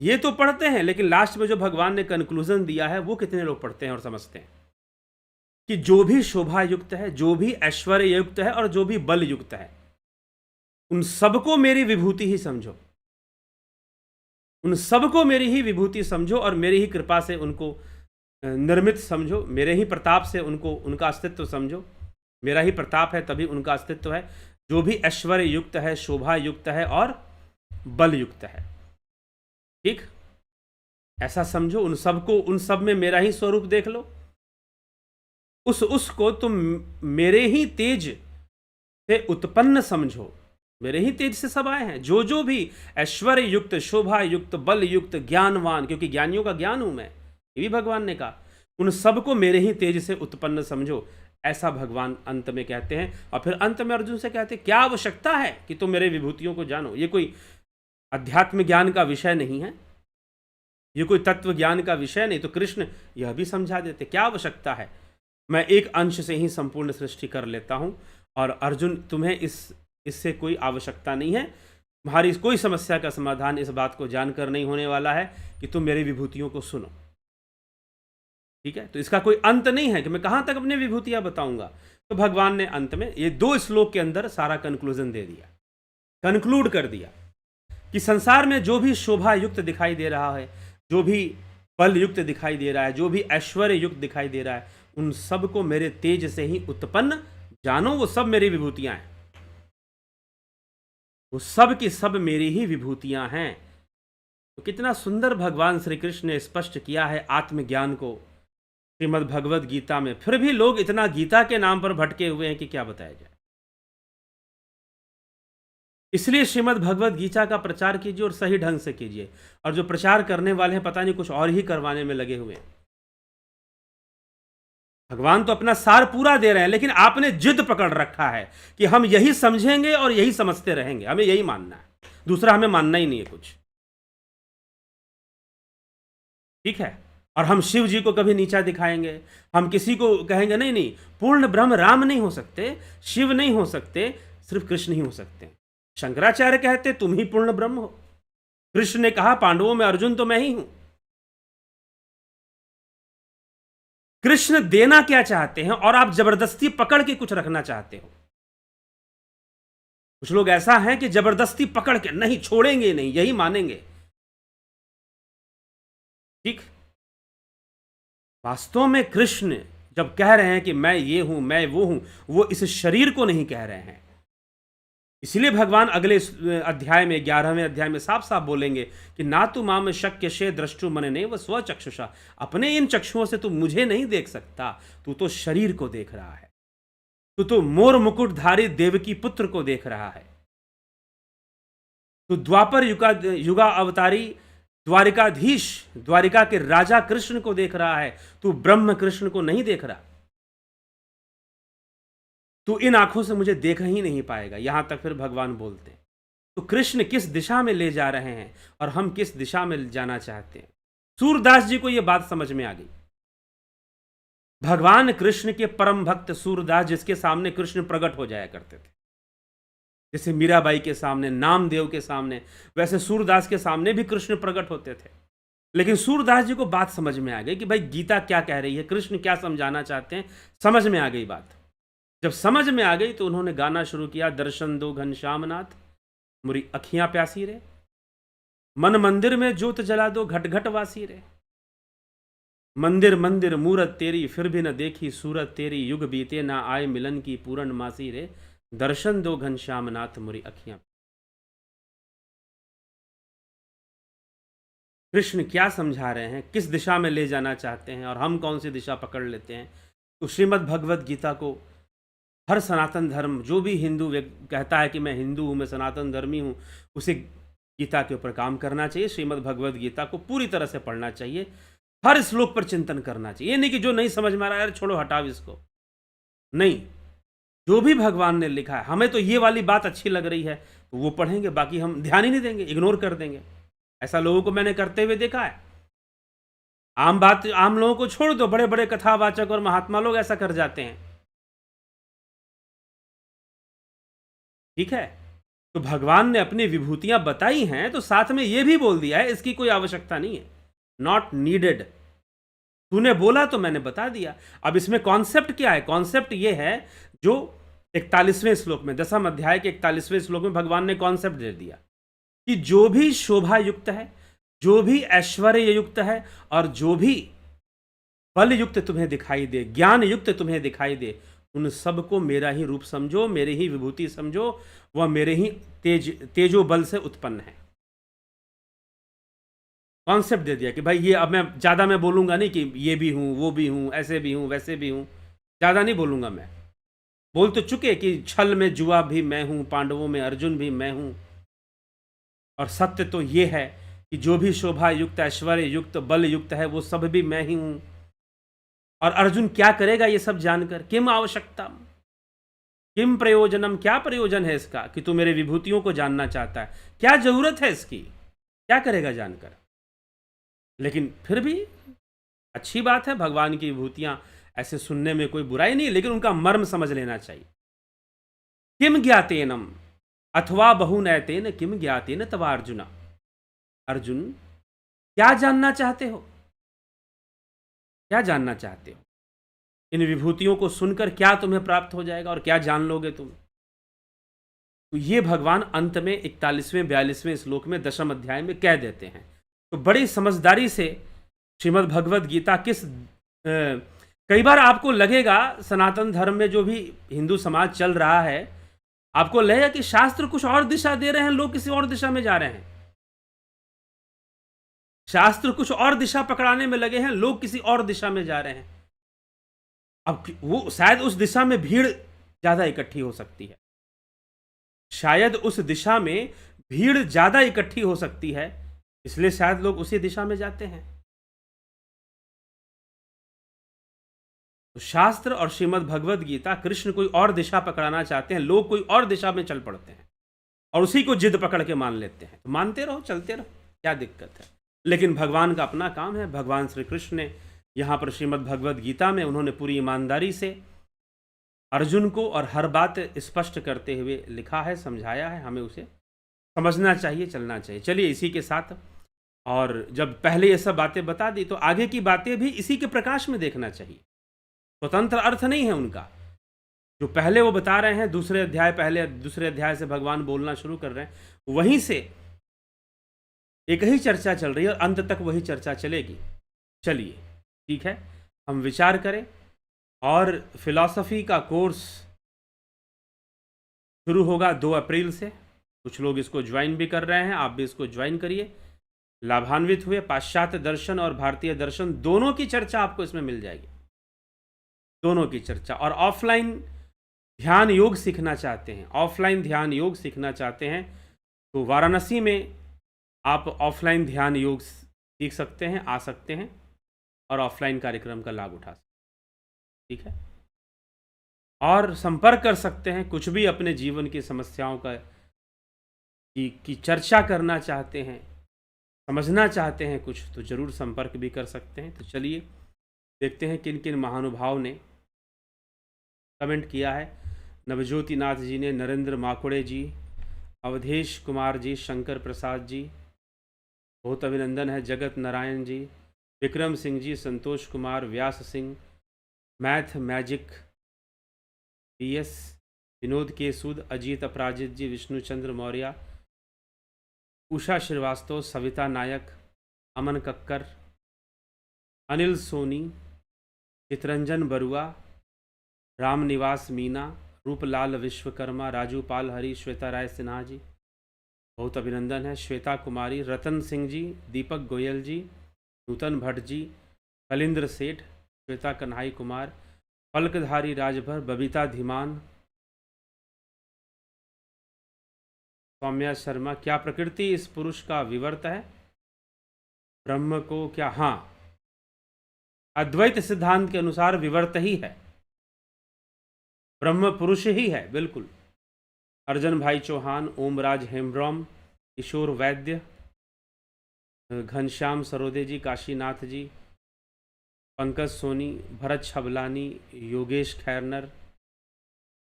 ये तो पढ़ते हैं, लेकिन लास्ट में जो भगवान ने कंक्लूजन दिया है वो कितने लोग पढ़ते हैं और समझते हैं कि जो भी शोभा युक्त है, जो भी ऐश्वर्य युक्त है और जो भी बल युक्त है, उन सबको मेरी विभूति ही समझो। उन सबको मेरी ही विभूति समझो और मेरी ही कृपा से उनको निर्मित समझो, मेरे ही प्रताप से उनको उनका अस्तित्व समझो। मेरा ही प्रताप है तभी उनका अस्तित्व है। जो भी ऐश्वर्य युक्त है, शोभा युक्त है और बल युक्त है, ठीक, ऐसा समझो। उन सबको, उन सब में मेरा ही स्वरूप देख लो। उसको तुम मेरे ही तेज से उत्पन्न समझो। मेरे ही तेज से सब आए हैं। जो जो भी ऐश्वर्य युक्त, शोभा युक्त, बल युक्त, ज्ञानवान, क्योंकि ज्ञानियों का ज्ञान हूं मैं, ये भी भगवान ने कहा, उन सबको मेरे ही तेज से उत्पन्न समझो, ऐसा भगवान अंत में कहते हैं। और फिर अंत में अर्जुन से कहते हैं, क्या आवश्यकता है कि तुम मेरे विभूतियों को जानो। ये कोई अध्यात्म ज्ञान का विषय नहीं है, ये कोई तत्व ज्ञान का विषय नहीं। तो कृष्ण यह भी समझा देते, क्या आवश्यकता है, मैं एक अंश से ही संपूर्ण सृष्टि कर लेता हूं। और अर्जुन, तुम्हें इससे कोई आवश्यकता नहीं है। तुम्हारी कोई समस्या का समाधान इस बात को जानकर नहीं होने वाला है कि तुम मेरी विभूतियों को सुनो, ठीक है। तो इसका कोई अंत नहीं है कि मैं कहां तक अपनी विभूतियां बताऊंगा। तो भगवान ने अंत में ये 2 श्लोक के अंदर सारा कंक्लूजन दे दिया, कंक्लूड कर दिया कि संसार में जो भी शोभा युक्त दिखाई दे रहा है, जो भी बल युक्त दिखाई दे रहा है, जो भी ऐश्वर्य युक्त दिखाई दे रहा है, उन सब को मेरे तेज से ही उत्पन्न जानो। वो सब मेरी विभूतियां हैं, वो सब की सब मेरी ही विभूतियां हैं। तो कितना सुंदर भगवान श्री कृष्ण ने स्पष्ट किया है आत्मज्ञान को श्रीमद् भगवद गीता में। फिर भी लोग इतना गीता के नाम पर भटके हुए हैं कि क्या बताया जाए। इसलिए श्रीमद् भगवद गीता का प्रचार कीजिए और सही ढंग से कीजिए। और जो प्रचार करने वाले हैं, पता नहीं कुछ और ही करवाने में लगे हुए हैं। भगवान तो अपना सार पूरा दे रहे हैं, लेकिन आपने जिद पकड़ रखा है कि हम यही समझेंगे और यही समझते रहेंगे, हमें यही मानना है, दूसरा हमें मानना ही नहीं है कुछ, ठीक है। और हम शिव जी को कभी नीचा दिखाएंगे, हम किसी को कहेंगे नहीं नहीं, पूर्ण ब्रह्म राम नहीं हो सकते, शिव नहीं हो सकते, सिर्फ कृष्ण ही हो सकते हैं। शंकराचार्य कहते तुम ही पूर्ण ब्रह्म हो। कृष्ण ने कहा पांडवों में अर्जुन तो मैं ही हूं। कृष्ण देना क्या चाहते हैं और आप जबरदस्ती पकड़ के कुछ रखना चाहते हो। कुछ लोग ऐसा है कि जबरदस्ती पकड़ के नहीं छोड़ेंगे, नहीं यही मानेंगे, ठीक। वास्तव में कृष्ण जब कह रहे हैं कि मैं ये हूं, मैं वो हूं, वो इस शरीर को नहीं कह रहे हैं। इसलिए भगवान अगले अध्याय में, 11वें अध्याय में साफ साफ बोलेंगे कि ना तू माम शक्य शे द्रष्टु मन ने वह स्वचक्षुषा। अपने इन चक्षुओं से तू मुझे नहीं देख सकता, तू तो शरीर को देख रहा है, तू तो मोर मुकुटधारी देवकी पुत्र को देख रहा है, तू द्वापर युगा अवतारी द्वारिकाधीश, द्वारिका के राजा कृष्ण को देख रहा है, तू ब्रह्म कृष्ण को नहीं देख रहा। तू इन आंखों से मुझे देख ही नहीं पाएगा। यहां तक फिर भगवान बोलते हैं। तो कृष्ण किस दिशा में ले जा रहे हैं और हम किस दिशा में जाना चाहते हैं। सूरदास जी को यह बात समझ में आ गई। भगवान कृष्ण के परम भक्त सूरदास, जिसके सामने कृष्ण प्रकट हो जाया करते थे, जैसे मीराबाई के सामने, नामदेव के सामने, वैसे सूरदास के सामने भी कृष्ण प्रकट होते थे। लेकिन सूरदास जी को बात समझ में आ गई कि भाई गीता क्या कह रही है, कृष्ण क्या समझाना चाहते हैं, समझ में आ गई बात। जब समझ में आ गई तो उन्होंने गाना शुरू किया, दर्शन दो घनश्याम नाथ मुरी अखियां प्यासी रे, मन मंदिर में जोत जला दो घट घट वासी रे, मंदिर मंदिर मूरत तेरी फिर भी न देखी सूरत तेरी, युग बीते ना आए मिलन की पूर्ण मासी रे, दर्शन दो घनश्याम नाथ मुरी अखियां। कृष्ण क्या समझा रहे हैं, किस दिशा में ले जाना चाहते हैं और हम कौन सी दिशा पकड़ लेते हैं। तो श्रीमद् भगवद गीता को हर सनातन धर्म, जो भी हिंदू कहता है कि मैं हिंदू हूं, मैं सनातन धर्मी हूं, उसे गीता के ऊपर काम करना चाहिए। श्रीमद् भगवद गीता को पूरी तरह से पढ़ना चाहिए, हर श्लोक पर चिंतन करना चाहिए। ये नहीं कि जो नहीं समझ में आ रहा है छोड़ो हटाओ इसको, नहीं, जो भी भगवान ने लिखा है, हमें तो ये वाली बात अच्छी लग रही है तो वो पढ़ेंगे, बाकी हम ध्यान ही नहीं देंगे, इग्नोर कर देंगे। ऐसा लोगों को मैंने करते हुए देखा है। आम लोगों को छोड़ दो, बड़े बड़े कथावाचक और महात्मा लोग ऐसा कर जाते हैं, ठीक है। तो भगवान ने अपनी विभूतियां बताई हैं तो साथ में यह भी बोल दिया है इसकी कोई आवश्यकता नहीं है, नॉट नीडेड। तूने बोला तो मैंने बता दिया। अब इसमें कॉन्सेप्ट क्या है, कॉन्सेप्ट यह है जो 41वें श्लोक में, 10वें अध्याय के 41वें श्लोक में भगवान ने कॉन्सेप्ट दे दिया कि जो भी शोभा युक्त है, जो भी ऐश्वर्य युक्त है और जो भी बल युक्त तुम्हें दिखाई दे, ज्ञान युक्त तुम्हें दिखाई दे, उन सबको मेरा ही रूप समझो, मेरी ही विभूति समझो, वह मेरे ही तेजो बल से उत्पन्न है। कॉन्सेप्ट दे दिया कि भाई ये, अब मैं बोलूंगा नहीं कि ये भी हूं, वो भी हूं, ऐसे भी हूं, वैसे भी हूं, ज्यादा नहीं बोलूंगा। मैं बोल तो चुके कि छल में जुआ भी मैं हूं, पांडवों में अर्जुन भी मैं हूं, और सत्य तो ये है कि जो भी शोभा युक्त, ऐश्वर्य युक्त, बल युक्त है, वो सब भी मैं ही हूं। और अर्जुन क्या करेगा ये सब जानकर? किम आवश्यकता, किम प्रयोजनम, क्या प्रयोजन है इसका कि तू मेरे विभूतियों को जानना चाहता है? क्या जरूरत है इसकी? क्या करेगा जानकर? लेकिन फिर भी अच्छी बात है, भगवान की विभूतियां ऐसे सुनने में कोई बुराई नहीं, लेकिन उनका मर्म समझ लेना चाहिए। किम ज्ञातेनम अथवा बहुनैतेन किम ज्ञातेन तवा अर्जुना। अर्जुन, क्या जानना चाहते हो? क्या जानना चाहते हो? इन विभूतियों को सुनकर क्या तुम्हें प्राप्त हो जाएगा और क्या जान लोगे तुम? तो ये भगवान अंत में 41वें 42वें श्लोक में 10वें अध्याय में कह देते हैं। तो बड़ी समझदारी से श्रीमद् भगवद गीता कई बार आपको लगेगा सनातन धर्म में जो भी हिंदू समाज चल रहा है, आपको लगेगा कि शास्त्र कुछ और दिशा दे रहे हैं, लोग किसी और दिशा में जा रहे हैं। शास्त्र कुछ और दिशा पकड़ाने में लगे हैं, लोग किसी और दिशा में जा रहे हैं। अब वो शायद उस दिशा में भीड़ ज्यादा इकट्ठी हो सकती है, शायद उस दिशा में भीड़ ज्यादा इकट्ठी हो सकती है, इसलिए शायद लोग उसी दिशा में जाते हैं। तो शास्त्र और श्रीमद् भगवद गीता, कृष्ण कोई और दिशा पकड़ाना चाहते हैं, लोग कोई और दिशा में चल पड़ते हैं और उसी को जिद पकड़ के मान लेते हैं। तो मानते रहो, चलते रहो, क्या दिक्कत है? लेकिन भगवान का अपना काम है। भगवान श्री कृष्ण ने यहाँ पर श्रीमद् भगवद गीता में उन्होंने पूरी ईमानदारी से अर्जुन को और हर बात स्पष्ट करते हुए लिखा है, समझाया है। हमें उसे समझना चाहिए, चलना चाहिए। चलिए इसी के साथ, और जब पहले ये सब बातें बता दी तो आगे की बातें भी इसी के प्रकाश में देखना चाहिए। स्वतंत्र अर्थ नहीं है उनका। जो पहले वो बता रहे हैं, दूसरे अध्याय से भगवान बोलना शुरू कर रहे हैं, वहीं से एक ही चर्चा चल रही है और अंत तक वही चर्चा चलेगी। चलिए ठीक है, हम विचार करें। और फिलॉसफी का कोर्स शुरू होगा 2 अप्रैल से। कुछ लोग इसको ज्वाइन भी कर रहे हैं, आप भी इसको ज्वाइन करिए, लाभान्वित हुए। पाश्चात्य दर्शन और भारतीय दर्शन दोनों की चर्चा आपको इसमें मिल जाएगी, दोनों की चर्चा। और ऑफलाइन ध्यान योग सीखना चाहते हैं, ऑफलाइन ध्यान योग सीखना चाहते हैं, तो वाराणसी में आप ऑफलाइन ध्यान योग सीख सकते हैं, आ सकते हैं और ऑफलाइन कार्यक्रम का लाभ उठा सकते हैं। ठीक है, और संपर्क कर सकते हैं। कुछ भी अपने जीवन की समस्याओं का की चर्चा करना चाहते हैं, समझना चाहते हैं कुछ, तो जरूर संपर्क भी कर सकते हैं। तो चलिए देखते हैं किन किन महानुभाव ने कमेंट किया है। नवज्योति नाथ जी ने, नरेंद्र माकुड़े जी, अवधेश कुमार जी, शंकर प्रसाद जी, बहुत अभिनंदन है। Jagat Narayan ji, Vikram Singh ji, Santosh Kumar, Vyas Singh, math magic PS, Vinod K Sood, Ajit अपराजित जी, विष्णुचंद्र मौर्य, उषा श्रीवास्तव, सविता नायक, अमन कक्कर, अनिल सोनी, चितरंजन बरुआ, रामनिवास मीना, रूपलाल विश्वकर्मा, राजू पाल हरी, श्वेता राय सिन्हा जी, बहुत अभिनंदन है। श्वेता कुमारी, रतन सिंह जी, दीपक गोयल जी, नूतन भट्ट जी, कलिंद्र सेठ, श्वेता कन्हाई कुमार, पलकधारी राजभर, बबीता धीमान, सौम्या शर्मा। क्या प्रकृति इस पुरुष का विवर्त है? ब्रह्म को क्या? हाँ, अद्वैत सिद्धांत के अनुसार विवर्त ही है, ब्रह्म पुरुष ही है, बिल्कुल। अर्जन भाई चौहान, ओमराज हेम्ब्रॉम, किशोर वैद्य, घनश्याम सरोदे जी, काशीनाथ जी, पंकज सोनी, भरत छबलानी, योगेश खैरनर,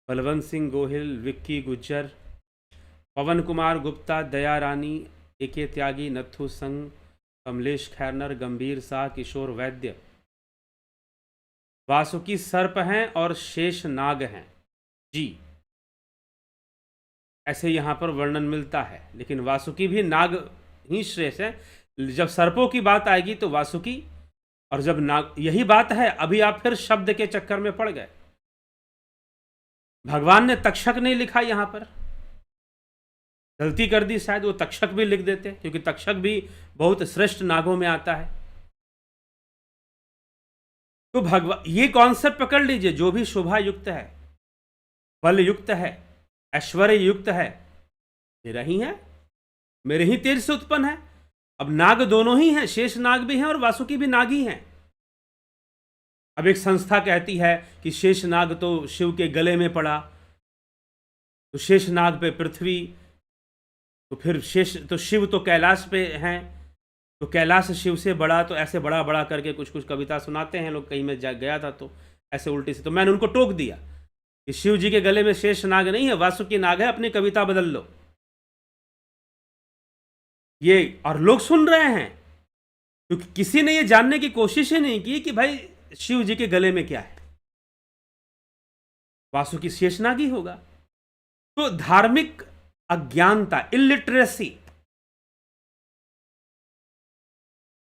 बलवंत सिंह गोहिल, विक्की गुज्जर, पवन कुमार गुप्ता, दया रानी, AK त्यागी, नथु संघ, कमलेश खैरनर, गंभीर शाह, किशोर वैद्य। वासुकी सर्प हैं और शेष नाग हैं जी, ऐसे यहाँ पर वर्णन मिलता है, लेकिन वासुकी भी नाग ही श्रेष्ठ है। जब सर्पों की बात आएगी तो वासुकी, और जब नाग, यही बात है। अभी आप फिर शब्द के चक्कर में पड़ गए। भगवान ने तक्षक नहीं लिखा यहां पर, गलती कर दी शायद, वो तक्षक भी लिख देते, क्योंकि तक्षक भी बहुत श्रेष्ठ नागों में आता है। तो भगवान, ये कॉन्सेप्ट पकड़ लीजिए, जो भी शोभा युक्त है, बल युक्त है, ऐश्वर्य युक्त है, मेरा ही है, मेरे ही तेज से उत्पन्न है। अब नाग दोनों ही हैं, शेष नाग भी हैं और वासुकी भी नाग ही हैं। अब एक संस्था कहती है कि शेष नाग तो शिव के गले में पड़ा, तो शेष नाग पे पृथ्वी, तो फिर शेष तो शिव तो कैलाश पे हैं, तो कैलाश शिव से बड़ा, तो ऐसे बड़ा बड़ा करके कुछ कुछ कविता सुनाते हैं लोग। कहीं मैं गया था तो ऐसे उल्टी से, तो मैंने उनको टोक दिया कि शिव जी के गले में शेष नाग नहीं है, वासुकी नाग है, अपनी कविता बदल लो। ये और लोग सुन रहे हैं, क्योंकि किसी ने ये जानने की कोशिश ही नहीं की कि भाई शिव जी के गले में क्या है। वासुकी शेषनाग ही होगा। तो धार्मिक अज्ञानता, इलिटरेसी,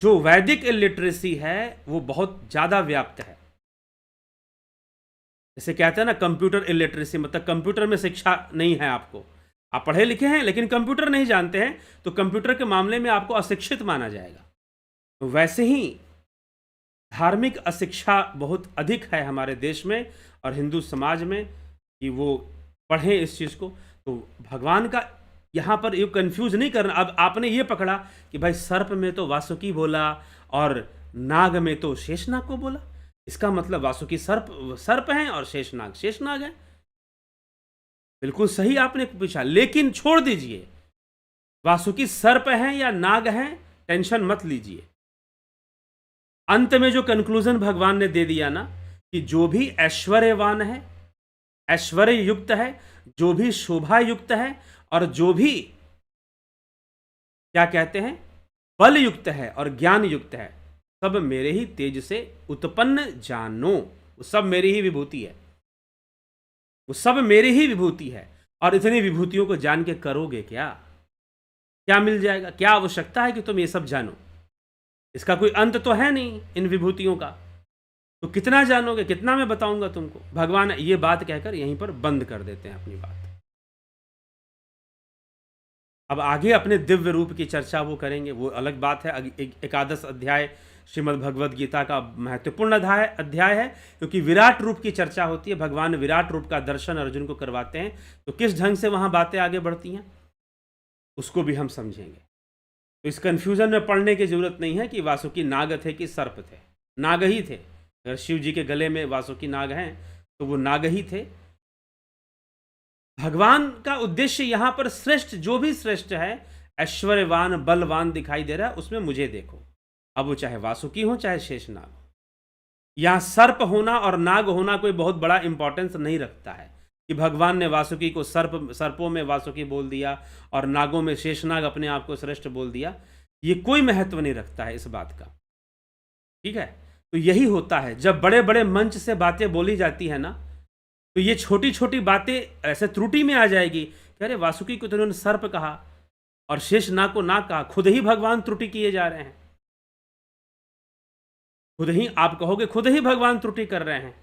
जो वैदिक इलिटरेसी है वो बहुत ज्यादा व्याप्त है। जैसे कहते हैं ना कंप्यूटर इलिटरेसी, मतलब कंप्यूटर में शिक्षा नहीं है आपको, आप पढ़े लिखे हैं लेकिन कंप्यूटर नहीं जानते हैं, तो कंप्यूटर के मामले में आपको अशिक्षित माना जाएगा। तो वैसे ही धार्मिक अशिक्षा बहुत अधिक है हमारे देश में और हिंदू समाज में, कि वो पढ़ें इस चीज़ को। तो भगवान का यहाँ पर ये कंफ्यूज नहीं करना। अब आपने ये पकड़ा कि भाई सर्प में तो वासुकी बोला और नाग में तो शेषनाग को बोला, इसका मतलब वासुकी सर्प हैं और शेषनाग शेषनाग है। बिल्कुल सही आपने पूछा, लेकिन छोड़ दीजिए वासुकी सर्प हैं या नाग हैं, टेंशन मत लीजिए। अंत में जो कंक्लूजन भगवान ने दे दिया ना, कि जो भी ऐश्वर्यवान है, ऐश्वर्य युक्त है, जो भी शोभा युक्त है, और जो भी क्या कहते हैं बल युक्त है और ज्ञान युक्त है, सब मेरे ही तेज से उत्पन्न जानो। वो सब मेरी ही विभूति है, वो सब मेरी ही विभूति है। और इतनी विभूतियों को जान के करोगे क्या? क्या मिल जाएगा? क्या आवश्यकता है कि तुम ये सब जानो? इसका कोई अंत तो है नहीं इन विभूतियों का, तो कितना जानोगे, कितना मैं बताऊंगा तुमको। भगवान ये बात कहकर यहीं पर बंद कर देते हैं अपनी बात। अब आगे अपने दिव्य रूप की चर्चा वो करेंगे, वो अलग बात है। एकादश अध्याय श्रीमद् भगवद गीता का महत्वपूर्ण अध्याय है, क्योंकि विराट रूप की चर्चा होती है। भगवान विराट रूप का दर्शन अर्जुन को करवाते हैं, तो किस ढंग से वहां बातें आगे बढ़ती हैं उसको भी हम समझेंगे। तो इस कंफ्यूजन में पड़ने की जरूरत नहीं है कि वासुकी नाग थे कि सर्प थे, नाग ही थे। अगर शिव जी के गले में वासुकी नाग हैं तो वो नाग ही थे। भगवान का उद्देश्य यहां पर श्रेष्ठ, जो भी श्रेष्ठ है, ऐश्वर्यवान बलवान दिखाई दे रहा है, उसमें मुझे देखो। अब वो चाहे वासुकी हो चाहे शेषनाग हो। यहां सर्प होना और नाग होना कोई बहुत बड़ा इंपॉर्टेंस नहीं रखता है, कि भगवान ने वासुकी को सर्पों में वासुकी बोल दिया और नागों में शेषनाग अपने आप को श्रेष्ठ बोल दिया। ये कोई महत्व नहीं रखता है इस बात का, ठीक है। तो यही होता है जब बड़े बड़े मंच से बातें बोली जाती है ना, तो ये छोटी छोटी बातें ऐसे त्रुटि में आ जाएगी कि अरे वासुकी को तो उन्होंने सर्प कहा और शेषनाग को नाग कहा। खुद ही भगवान त्रुटि किए जा रहे हैं, खुद ही आप कहोगे खुद ही भगवान त्रुटि कर रहे हैं।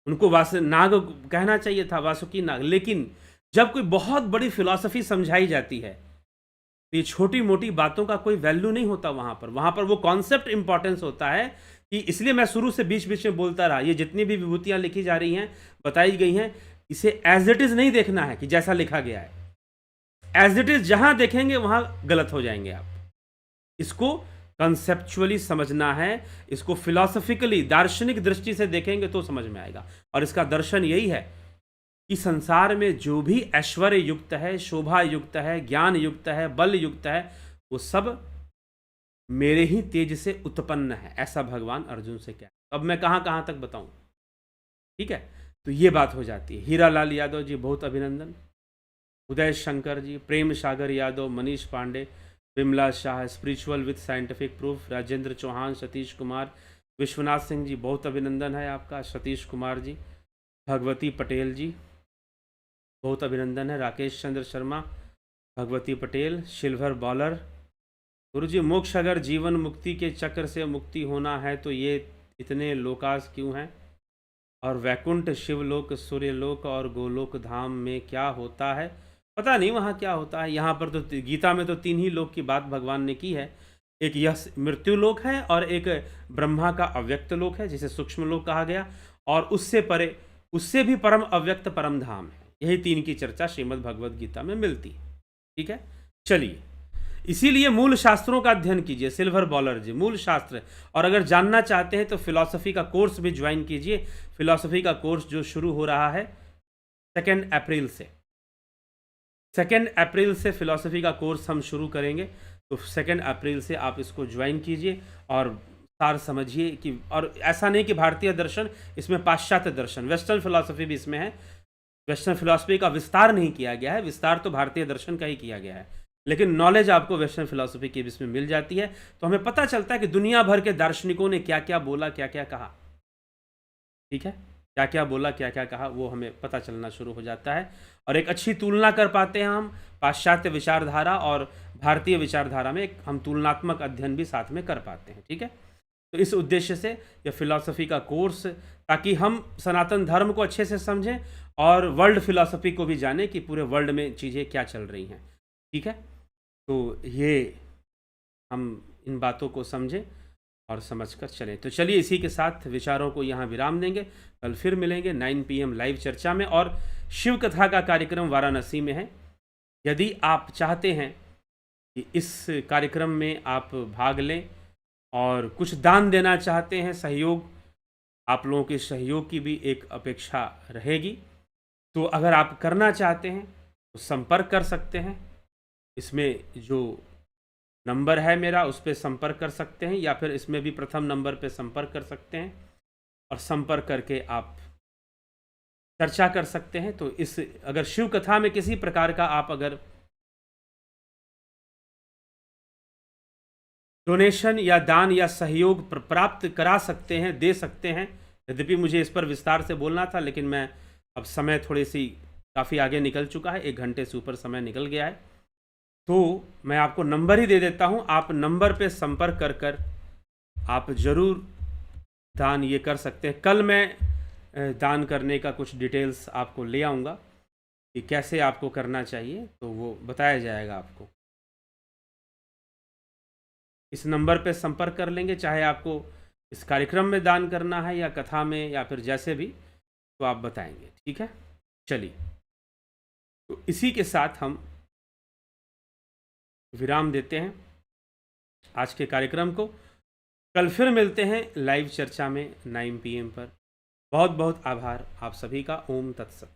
उनको नाग कहना चाहिए था, वासुकी नाग। लेकिन जब कोई बहुत बड़ी फिलॉसफी समझाई जाती है तो ये छोटी मोटी बातों का कोई वैल्यू नहीं होता वहां पर वो कॉन्सेप्ट इंपॉर्टेंस होता है। कि इसलिए मैं शुरू से बीच बीच में बोलता रहा, ये जितनी भी विभूतियां लिखी जा रही हैं, बताई गई हैं, इसे एज इट इज नहीं देखना है कि जैसा लिखा गया है। एज इट इज जहां देखेंगे वहां गलत हो जाएंगे आप। इसको कंसेप्चुअली समझना है, इसको फिलॉसफिकली दार्शनिक दृष्टि से देखेंगे तो समझ में आएगा। और इसका दर्शन यही है कि संसार में जो भी ऐश्वर्य युक्त है, शोभा युक्त है, ज्ञान युक्त है, बल युक्त है, वो सब मेरे ही तेज से उत्पन्न है, ऐसा भगवान अर्जुन से क्या। अब मैं कहां कहां तक बताऊं, ठीक है। तो ये बात हो जाती है। हीरालाल यादव जी बहुत अभिनंदन, Uday Shankar ji, Prem Sagar Yadav, Manish Pandey, Vimla Shah, spiritual with scientific proof, Rajendra Chauhan, Satish Kumar, Vishwanath Singh ji बहुत अभिनंदन है आपका, सतीश कुमार जी, भगवती पटेल जी बहुत अभिनंदन है, राकेश चंद्र शर्मा, भगवती पटेल, सिल्वर बॉलर गुरुजी, मोक्ष अगर जीवन मुक्ति के चक्र से मुक्ति होना है तो ये इतने लोकास क्यों हैं? और वैकुंठ, शिवलोक, सूर्यलोक और गोलोक धाम में क्या होता है? पता नहीं वहाँ क्या होता है। यहाँ पर तो गीता में तो 3 ही लोक की बात भगवान ने की है। एक यह मृत्यु लोक है, और एक ब्रह्मा का अव्यक्त लोक है जिसे सूक्ष्म लोक कहा गया, और उससे परे, उससे भी परम अव्यक्त परम धाम है। यही 3 की चर्चा श्रीमद् भगवद गीता में मिलती है। ठीक है, चलिए, इसीलिए मूल शास्त्रों का अध्ययन कीजिए। सिल्वर बॉलर जी, मूल शास्त्र। और अगर जानना चाहते हैं तो फिलॉसफी का कोर्स भी ज्वाइन कीजिए। फिलॉसफी का कोर्स जो शुरू हो रहा है 2 अप्रैल से। 2 अप्रैल से फिलॉसफी का कोर्स हम शुरू करेंगे, तो 2 अप्रैल से आप इसको ज्वाइन कीजिए और सार समझिए कि, और ऐसा नहीं कि भारतीय दर्शन, इसमें पाश्चात्य दर्शन, वेस्टर्न फिलॉसफी भी इसमें है। वेस्टर्न फिलॉसफी का विस्तार नहीं किया गया है, विस्तार तो भारतीय दर्शन का ही किया गया है, लेकिन नॉलेज आपको वेस्टर्न फिलॉसफी की इसमें मिल जाती है। तो हमें पता चलता है कि दुनिया भर के दार्शनिकों ने क्या क्या बोला, क्या क्या कहा। ठीक है, क्या क्या बोला, क्या क्या कहा, वो हमें पता चलना शुरू हो जाता है, और एक अच्छी तुलना कर पाते हैं हम पाश्चात्य विचारधारा और भारतीय विचारधारा में। एक हम तुलनात्मक अध्ययन भी साथ में कर पाते हैं। ठीक है, तो इस उद्देश्य से यह फिलॉसफी का कोर्स, ताकि हम सनातन धर्म को अच्छे से समझें और वर्ल्ड फिलॉसफी को भी जानें कि पूरे वर्ल्ड में चीज़ें क्या चल रही हैं। ठीक है, तो ये हम इन बातों को समझें और समझकर चलें। तो चलिए, इसी के साथ विचारों को यहाँ विराम देंगे। कल फिर मिलेंगे 9 PM लाइव चर्चा में, और शिव कथा का कार्यक्रम वाराणसी में है। यदि आप चाहते हैं कि इस कार्यक्रम में आप भाग लें और कुछ दान देना चाहते हैं, सहयोग, आप लोगों के सहयोग की भी एक अपेक्षा रहेगी, तो अगर आप करना चाहते हैं तो संपर्क कर सकते हैं। इसमें जो नंबर है मेरा, उस पर संपर्क कर सकते हैं, या फिर इसमें भी प्रथम नंबर पे संपर्क कर सकते हैं, और संपर्क करके आप चर्चा कर सकते हैं। तो इस, अगर शिव कथा में किसी प्रकार का आप अगर डोनेशन या दान या सहयोग प्राप्त करा सकते हैं, दे सकते हैं, यद्यपि मुझे इस पर विस्तार से बोलना था, लेकिन मैं अब समय थोड़ी सी काफ़ी आगे निकल चुका है, 1 घंटे से ऊपर समय निकल गया है, तो मैं आपको नंबर ही दे देता हूं। आप नंबर पे संपर्क कर कर आप ज़रूर दान ये कर सकते हैं। कल मैं दान करने का कुछ डिटेल्स आपको ले आऊँगा कि कैसे आपको करना चाहिए, तो वो बताया जाएगा आपको। इस नंबर पे संपर्क कर लेंगे, चाहे आपको इस कार्यक्रम में दान करना है या कथा में या फिर जैसे भी, तो आप बताएंगे। ठीक है, चलिए, तो इसी के साथ हम विराम देते हैं आज के कार्यक्रम को। कल फिर मिलते हैं लाइव चर्चा में 9 PM पर। बहुत बहुत आभार आप सभी का। ओम तत्सत।